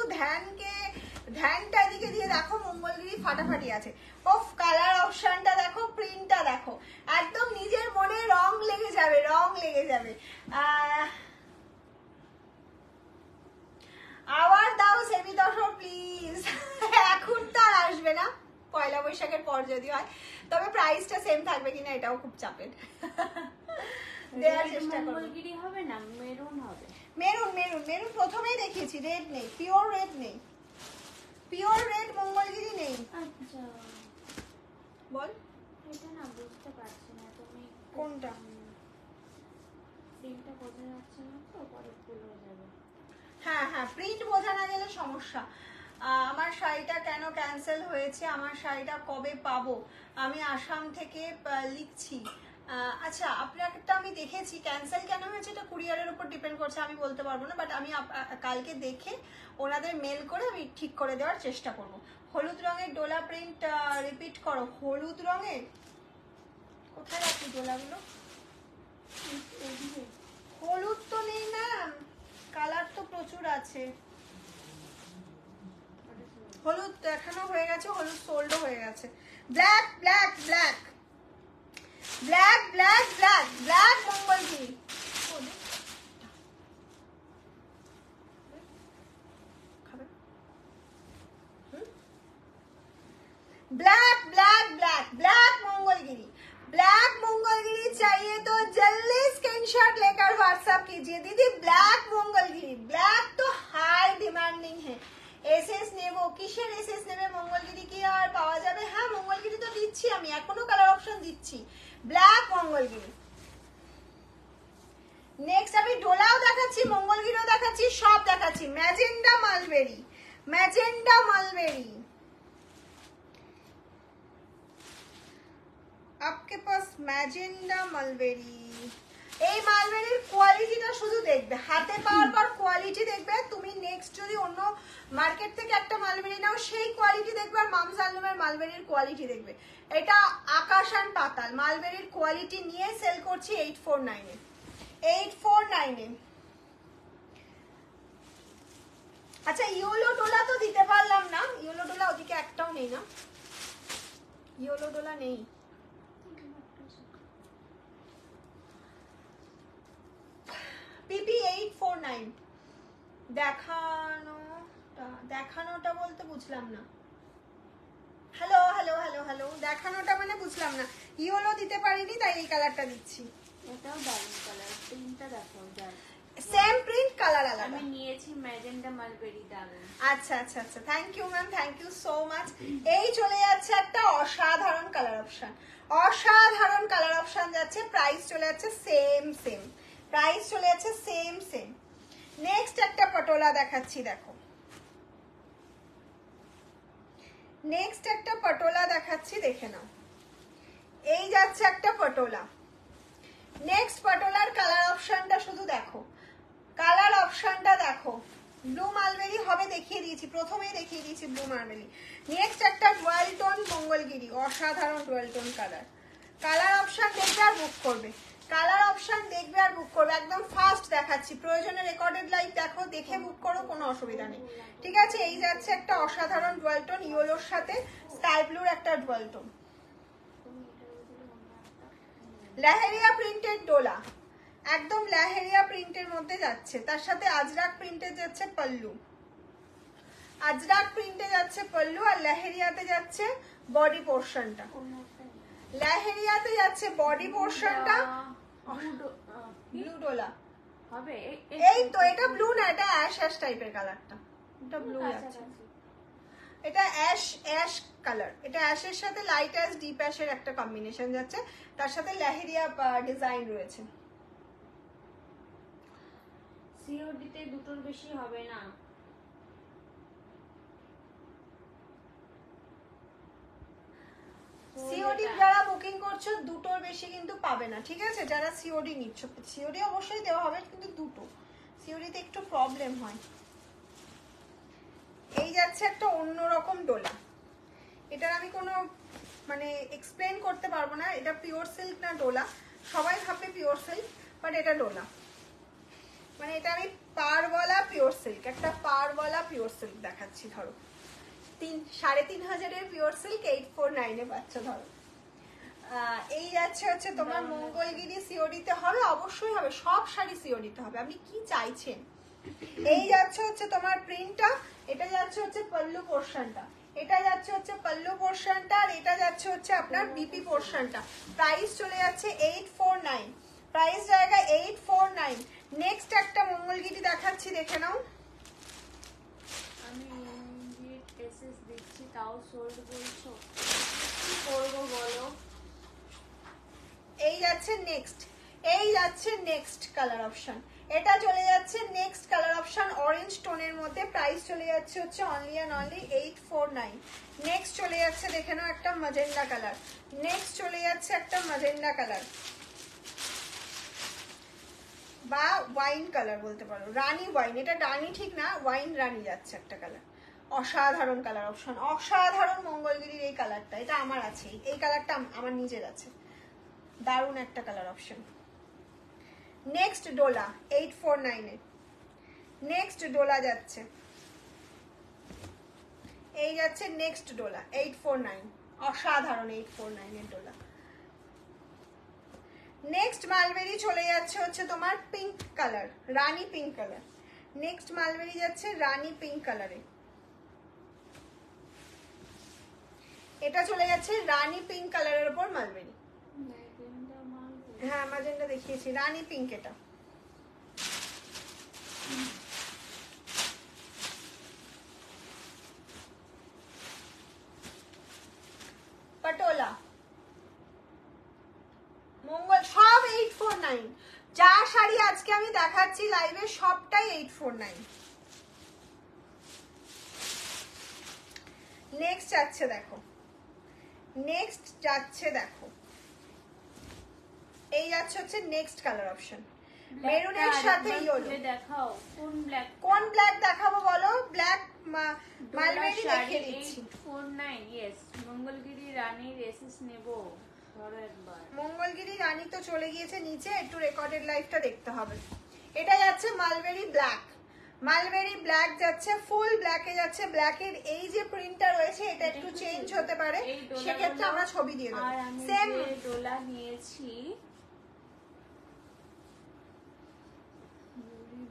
ধ্যানটা এদিকে দিয়ে দেখো। মঙ্গলগিরি ফাটাফাটি আছে। অফ কালার অপশনটা দেখো, প্রিন্টটা দেখো, একদম নিজের মনে রং লেগে যাবে, রং লেগে যাবে। আবার দাও সেমি দশর প্লিজ। এখন তার আসবে না, পয়লা বৈশাখের পর যদি হয়, তবে প্রাইসটা সেম থাকবে কিনা এটাও খুব চাপের। দেওয়ার চেষ্টা করব। মঙ্গলগিরি হবে না, মেরুন হবে। মেরুন, মেরুন, মেরুন প্রথমেই দেখিয়েছি, রেড নেই, পিওর রেড নেই, পিওর রেড মঙ্গলগিরি নেই। আচ্ছা বল এটা না বুঝতে পারছি না, তুমি কোনটা? প্রিন্টটা বোঝা যাচ্ছে না তো, পরে ভুল হয়ে যাবে। হ্যাঁ হ্যাঁ, প্রিন্ট বোঝা না গেলে সমস্যা। আমার শাড়িটা কেন ক্যান্সেল হয়েছে, আমার শাড়িটা কবে পাবো? আমি আসাম থেকে লিখছি। আচ্ছা, আপনারটা আমি দেখেছি, ক্যান্সেল কেন হয়েছে এটা কুরিয়ারের উপর ডিপেন্ড করছে, আমি বলতে পারবো না, বাট আমি কালকে দেখে ওনাদের মেল করে আমি ঠিক করে দেওয়ার চেষ্টা করব। হলুদ রঙের ডোলা প্রিন্ট রিপিট করো। হলুদ রঙের কোথায় রাখি ডোলাগুলো? হলুদ তো নেই ম্যাম, কালার তো প্রচুর আছে। হলুদ দেখানো হয়ে গেছে, হলুদ সোল্ডও হয়ে গেছে। Black black black black black black black Mangalgiri black black black black Mangalgiri, black Mangalgiri चाहिए तो जल्दी स्क्रीनशॉट लेकर व्हाट्सएप कीजिए दीदी। ब्लैक मंगलगिरी, ब्लैक तो हाई डिमांडिंग है। এসএস নেব, কিসের এসএস নেবে? মঙ্গলগিরি কি আর পাওয়া যাবে? হ্যাঁ মঙ্গলগিরি তো দিচ্ছি আমি, এখনো কালার অপশন দিচ্ছি। ব্ল্যাক মঙ্গলগিরি, নেক্সট আমি ডোলাও দেখাচ্ছি, মঙ্গলগিরিও দেখাচ্ছি, সব দেখাচ্ছি। ম্যাজেন্ডা মালবেরি, ম্যাজেন্ডা মালবেরি, आपके पास ম্যাজেন্ডা মালবেরি। এই মালবেরির কোয়ালিটিটা শুধু দেখবে, হাতে পাওয়ার পর কোয়ালিটি দেখবে। তুমি নেক্সট যদি অন্য মার্কেট থেকে একটা মালবেরি নাও, সেই কোয়ালিটি দেখবে, আর মামস আলমের মালবেরির কোয়ালিটি দেখবে, এটা আকাশ আর পাতাল। মালবেরির কোয়ালিটি নিয়ে সেল করছি 849 এ, 849 এ। আচ্ছা ইয়েলো ডোলা তো দিতে পারলাম না, ইয়েলো ডোলা ওদিকে একটাও নেই না, ইয়েলো ডোলা নেই। পিপি 849 দেখানোটা বলতে বুঝলাম না। হ্যালো হ্যালো হ্যালো হ্যালো, দেখানোটা মানে বুঝলাম না। ইয়েলো দিতে পারিনি তাই এই কালারটা দিচ্ছি। এটাও দারুণ কালার, প্রিন্টটা দেখো, সেম প্রিন্ট, কালার আলাদা। আমি নিয়েছি ম্যাজেন্ডা মালবেরি, দারুণ। আচ্ছা আচ্ছা আচ্ছা, thank you ma'am, thank you so much. এই চলে যাচ্ছে একটা অসাধারণ কালার অপশন, অসাধারণ কালার অপশন যাচ্ছে। প্রাইস চলে যাচ্ছে সেম সেম, প্রাইস চলে যাচ্ছে সেম সেম। নেক্সট একটা পটোলা দেখাচ্ছি, দেখো নেক্সট একটা পটোলা দেখাচ্ছি, দেখে নাও। এই যাচ্ছে একটা পটোলা, নেক্সট পটোলার কালার অপশনটা শুধু দেখো, কালার অপশনটা দেখো। ব্লু মালবেরি হবে, দেখিয়ে দিয়েছি, প্রথমেই দেখিয়ে দিয়েছি ব্লু মার্বেলি। নেক্সট একটা ডুয়াল টোন মঙ্গলগিরি, অসাধারণ dual tone colour. Colour option দেখবে আর বুক করবে, কালার অপশন দেখবে আর বুক করবে, একদম ফাস্ট দেখাচ্ছি, প্রয়োজনে রেকর্ডেড লাইভ দেখো, দেখে বুক করো, কোনো অসুবিধা নেই, ঠিক আছে। এই যাচ্ছে একটা অসাধারণ ডুয়াল টোন, ইয়েলোর সাথে স্কাই ব্লুর একটা ডুয়াল টোন, লাহেরিয়া প্রিন্টেড ডোলা, একদম লাহেরিয়া প্রিন্টের মধ্যে যাচ্ছে, তার সাথে আজরাক প্রিন্টে যাচ্ছে পল্লু, আজরাক প্রিন্টে যাচ্ছে পল্লু, আর লাহেরিয়াতে যাচ্ছে বডি পোর্শনটা, লাহেরিয়াতে যাচ্ছে বডি পোর্শনটা ব্লু ডোলা হবে। এই তো এটা ব্লু না, এটা অ্যাশ অ্যাশ টাইপের কালারটা, এটা ব্লু যাচ্ছে, এটা অ্যাশ অ্যাশ কালার, এটা অ্যাশের সাথে লাইট অ্যাশ ডিপ অ্যাশের একটা কম্বিনেশন যাচ্ছে, তার সাথে লাহেরিয়া ডিজাইন রয়েছে। সিওডিতে দুটোর বেশি হবে না। সিওডি যারা বুকিং করছো দুটোর বেশি কিন্তু পাবে না, ঠিক আছে। যারা সিওডি নিচ্ছ, সিওডি অবশ্যই দেওয়া হবে, কিন্তু দুটো, সিওডিতে একটু প্রবলেম হয়। এই যাচ্ছে একটা অন্যরকম ডোলা, এটার আমি কোনো মানে এক্সপ্লেন করতে পারবো না, এটা পিওর সিল্ক না ডোলা, সবাই ভাববে পিওর সিল্ক, বাট এটা ডোলা, মানে এটা আমি পারওয়ালা পিওর সিল্ক, একটা পারওয়ালা পিওর সিল্ক দেখাচ্ছি, ধরো 3,500 পিওর সিল্ক 849 পাচ্ছ, ধরো। এই যাচ্ছে হচ্ছে তোমার মঙ্গলগিরি, সিওডিতে হবে, অবশ্যই হবে, সব শাড়ি সিওডিতে হবে, আপনি কি চাইছেন। এই যাচ্ছে হচ্ছে তোমার প্রিন্টটা, এটা যাচ্ছে হচ্ছে পল্লু পোর্শনটা, এটা যাচ্ছে হচ্ছে পল্লু পোর্শনটা, আর এটা যাচ্ছে হচ্ছে আপনার বিপি পোর্শনটা। প্রাইস চলে যাচ্ছে 849, প্রাইস জায়গা 849। নেক্সট একটা মঙ্গলগিরি দেখাচ্ছি, দেখে নাও। আমি এসএস দিচ্ছি, তাও সোল্ড বলছো, কি করবো বলো। এই যাচ্ছে নেক্সট, এই যাচ্ছে নেক্সট কালার অপশন, এটা চলে যাচ্ছে নেক্সট কালার অপশন অরেঞ্জ টোনের মধ্যে, প্রাইস চলে যাচ্ছে হচ্ছে অনলি অ্যান্ড অনলি 849। নেক্সট চলে যাচ্ছে দেখে নাও একটা ম্যাজেন্ডা কালার, নেক্সট চলে যাচ্ছে একটা ম্যাজেন্ডা কালার বা ওয়াইন কালার বলতে পারো, রানী ওয়াইন, এটা রানী ঠিক না, ওয়াইন রানী যাচ্ছে একটা কালার, অসাধারণ কালার অপশন, অসাধারণ মঙ্গলগিরির এই কালারটা, এটা আমার আছে, এই কালারটা আমার নিজের আছে, দারুণ একটা কালার অপশন। নেক্সট ডোলা 849 এর, নেক্সট ডোলা যাচ্ছে, এই যাচ্ছে নেক্সট ডোলা 849, অসাধারণ 849 এর ডোলা। নেক্সট মালবেরি চলে যাচ্ছে হচ্ছে তোমার পিঙ্ক কালার, রানী পিঙ্ক কালার, নেক্সট মালবেরি যাচ্ছে রানী পিঙ্ক কালারে, এটা চলে যাচ্ছে রানী পিঙ্ক কালারের উপর মালবেরি, হ্যাঁ ম্যাজেন্ডা দেখিয়েছি, রানী পিঙ্ক এটা। পটোলা মঙ্গল সব 849, যা শাড়ি আজকে আমি দেখাচ্ছি লাইভে সবটাই 849। নেক্সট যাচ্ছে দেখো, নেক্সট যাচ্ছে দেখো, এই যাচ্ছে হচ্ছে নেক্সট কালার অপশন, মেরুনের সাথে ইয়েলো। দেখাও কোন ব্ল্যাক, কোন ব্ল্যাক দেখাবো বলো, ব্ল্যাক মালবেরি দেখিয়ে দিচ্ছি। 849, ইয়েস, মঙ্গলগিরি রানীর এসএস নেব, ধরো একবার। মঙ্গলগিরি রানী তো চলে গিয়েছে নিচে, একটু রেকর্ডেড লাইভটা দেখতে হবে। এটা যাচ্ছে মালবেরি ব্ল্যাক, মালবেরি ব্ল্যাক যাচ্ছে, ফুল ব্ল্যাকে যাচ্ছে, ব্ল্যাকের এই যে প্রিন্টটা রয়েছে এটা একটু চেঞ্জ হতে পারে, সেক্ষেত্রে আমরা ছবি দিয়ে দেবো। আর আমি সেম যে ডোলা নিয়েছি,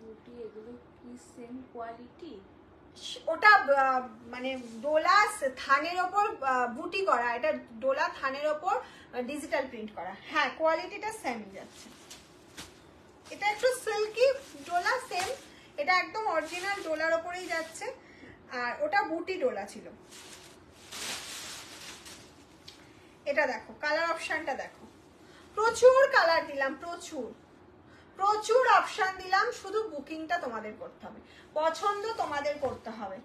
বুটি এগুলো কি সেম কোয়ালিটি? ওটা মানে ডোলা থানের ওপর বুটি করা, এটা ডোলা থানের ওপর ডিজিটাল প্রিন্ট করা, হ্যাঁ কোয়ালিটিটা সেম যাচ্ছে। এটা একটু সিল্কি ডোলা সেম, এটা একদম অরিজিনাল ডোলার ওপরেই যাচ্ছে, আর ওটা বুটি ডোলা ছিল। এটা দেখো কালার অপশনটা দেখো, প্রচুর কালার দিলাম, প্রচুর প্রচুর অপশন দিলাম, শুধু বুকিংটা তোমাদের করতে হবে, পছন্দ তোমাদের করতে হবে।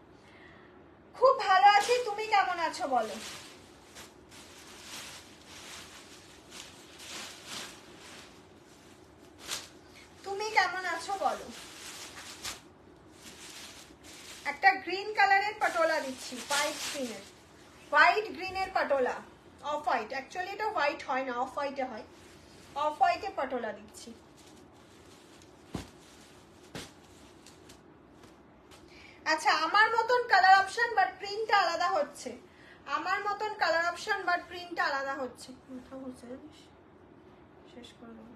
খুব ভালো আছি, তুমি কেমন আছো বলো। তুমি কেমন আছো বলো। একটা গ্রিন কালারের পাটোলা দিচ্ছি, হোয়াইট গ্রিনের পাটোলা, অফ হোয়াইট, অ্যাকচুয়ালি এটা হোয়াইট হয় না, অফ হোয়াইটে হয়, অফ হোয়াইটে পাটোলা দিচ্ছি। আচ্ছা, আমার মতন কালার অপশন বাট প্রিন্টটা আলাদা হচ্ছে, আমার মতন কালার অপশন বাট প্রিন্টটা আলাদা হচ্ছে। মাথা ঘুরছে জানিস, শেষ করে দেবো।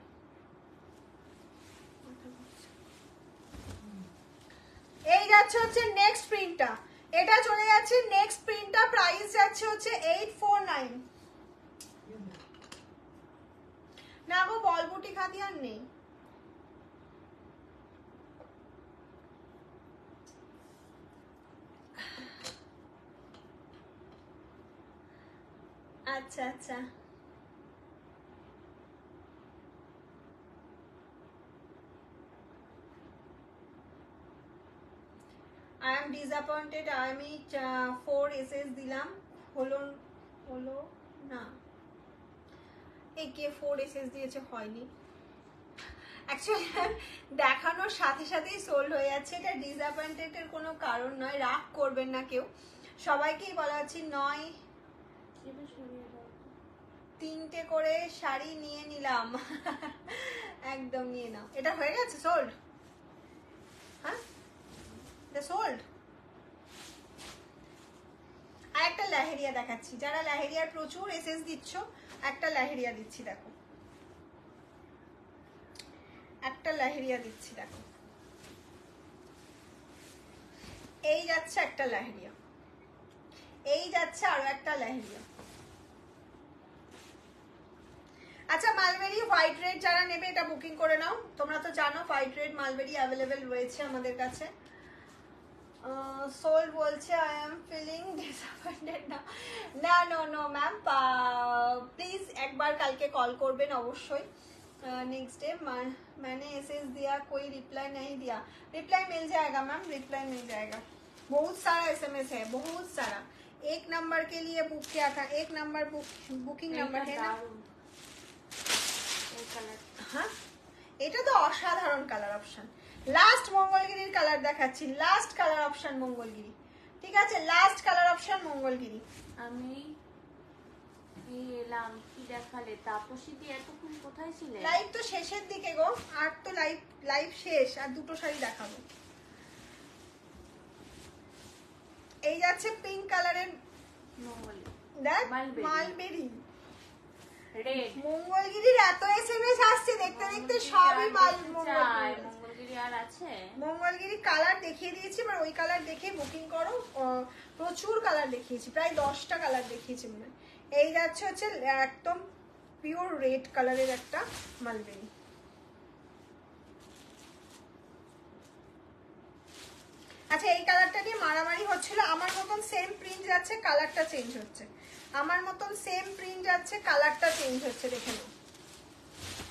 এই যাচ্ছে হচ্ছে নেক্সট প্রিন্টটা, এটা চলে যাচ্ছে নেক্সট প্রিন্টটা, প্রাইস যাচ্ছে হচ্ছে 849। না গো, বল বুটি খাদি আর নেই। আচ্ছা আচ্ছা, I am disappointed, আমি 4 এসএস দিলাম, হলো না, একে 4 এসএস দিয়েছে, হয়নি। অ্যাকচুয়ালি দেখানোর সাথে সাথেই সোল্ড হয়ে যাচ্ছে, এটা ডিসঅ্যাপয়েন্টেডের কোনো কারণ নয়, রাগ করবেন না কেউ, সবাইকেই বলা হচ্ছে 3টে করে শাড়ি নিয়ে নিলাম। একদম নিয়ে নাও, এটা হয়ে গেছে সোল্ড। হ্যাঁ, এটা সোল্ড। আর একটা লেহেরিয়া দেখাচ্ছি, যারা লেহেরিয়ার প্রচুর এসএস দিচ্ছ, একটা লেহেরিয়া দিচ্ছি, দেখো একটা লেহেরিয়া দিচ্ছি, দেখো এই যাচ্ছে একটা লেহেরিয়া, এই যাচ্ছে আরো একটা লেহেরিয়া। আচ্ছা, মালবেরি হোয়াইট রেড যারা নেবে এটা বুকিং করে নাও, তোমরা তো জানো হোয়াইট রেড মালবেরি অ্যাভেলেবেল রয়েছে আমাদের কাছে। সোল বলছে আই এম ফিলিং ডিসঅ্যাপয়েন্টেড না, না নো নো ম্যাম, প্লিজ একবার কালকে কল করবেন অবশ্যই। नेक्स्ट डे मैंने एसएस दिया, कोई रिप्लाई नहीं दिया, रिप्लाई मिल जाएगा मैम, रिप्लाई मिल जाएगा। बहुत सारा एसएमएस है, बहुत सारा। एक नंबर के लिए बुक किया था, एक नंबर बुकिंग नंबर है ना। हाँ, এটা তো অসাধারণ কালার অপশন। লাস্ট মঙ্গলগিরির কালার দেখাচ্ছি, লাস্ট কালার অপশন মঙ্গলগিরি, ঠিক আছে, লাস্ট কালার অপশন মঙ্গলগিরি। আমি এলাম, কি দেখালে তাপসী? দি এতক্ষণ কোথায় ছিলে? লাইভ তো শেষের দিকে গো, আর তো লাইভ শেষ, আর দুটো শাড়ি দেখাবো। এই যাচ্ছে পিঙ্ক কালারের দেখ, মালবেরি রেড। মঙ্গলগিরির এত এসএমএস আসছে, দেখতে দেখতে সবই মঙ্গলগিরি আর আছে। মঙ্গলগিরি কালার দেখিয়ে দিয়েছি, এবার ওই কালার দেখে বুকিং করো। প্রচুর কালার দেখিয়েছি, প্রায় 10টা কালার দেখিয়েছি মনে হয়। এই যাচ্ছে হচ্ছে একদম পিওর রেড কালারের একটা মালবেরি। আচ্ছা, এই কালারটা নিয়ে মারামারি হচ্ছিল, আমার মতন সেম প্রিন্ট যাচ্ছে, কালারটা চেঞ্জ হচ্ছে, আমার মতন সেম প্রিন্ট যাচ্ছে, কালারটা চেঞ্জ হচ্ছে, দেখে নাও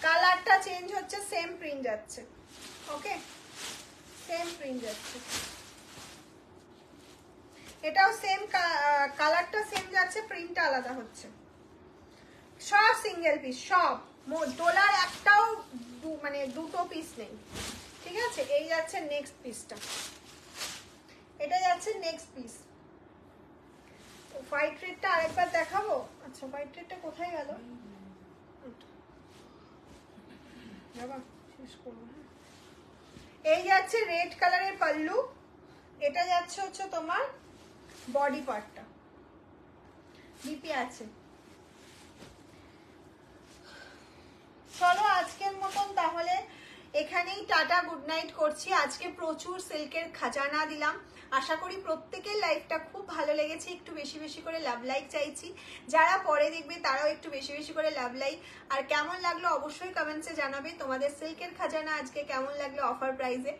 কালারটা চেঞ্জ হচ্ছে, সেম প্রিন্ট যাচ্ছে, ওকে সেম প্রিন্ট যাচ্ছে, এটাও সেম কালারটা সেম যাচ্ছে, প্রিন্টটা আলাদা হচ্ছে। সব সিঙ্গেল পিস, সব ডলার একটাও মানে দুটো পিস নেই, ঠিক আছে। এই যাচ্ছে নেক্সট পিসটা, এটা যাচ্ছে নেক্সট পিস। হোয়াইট রেডটা আরেকবার দেখাবো। আচ্ছা, হোয়াইট রেডটা কোথায় গেল? শেষ করবো। এই যাচ্ছে রেড কালারের পাল্লু, এটা যাচ্ছে হচ্ছে তোমার বডি পার্টটা, ডিপি আছে। চলো আজকের মতন তাহলে এখানেই টাটা, গুড নাইট করছি। আজকে প্রচুর সিল্কের খাজানা দিলাম, আশা করি প্রত্যেকের লাইফটা খুব ভালো লেগেছে। একটু বেশি বেশি করে লাভ লাইক চাইছি, যারা পরে দেখবে তারাও একটু বেশি বেশি করে লাভ লাইক। আর কেমন লাগলো অবশ্যই কমেন্টসে জানাবে, তোমাদের সিল্কের খাজানা আজকে কেমন লাগলো অফার প্রাইসে।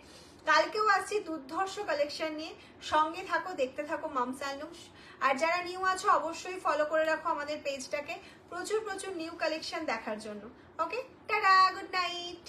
কালকেও আসছি দুর্ধর্ষ কালেকশন নিয়ে, সঙ্গে থাকো, দেখতে থাকো মামস অ্যান্ড লুকস। আর যারা নিউ আছো অবশ্যই ফলো করে রাখো আমাদের পেজটাকে প্রচুর প্রচুর নিউ কালেকশন দেখার জন্য। ওকে, টাটা, গুড নাইট।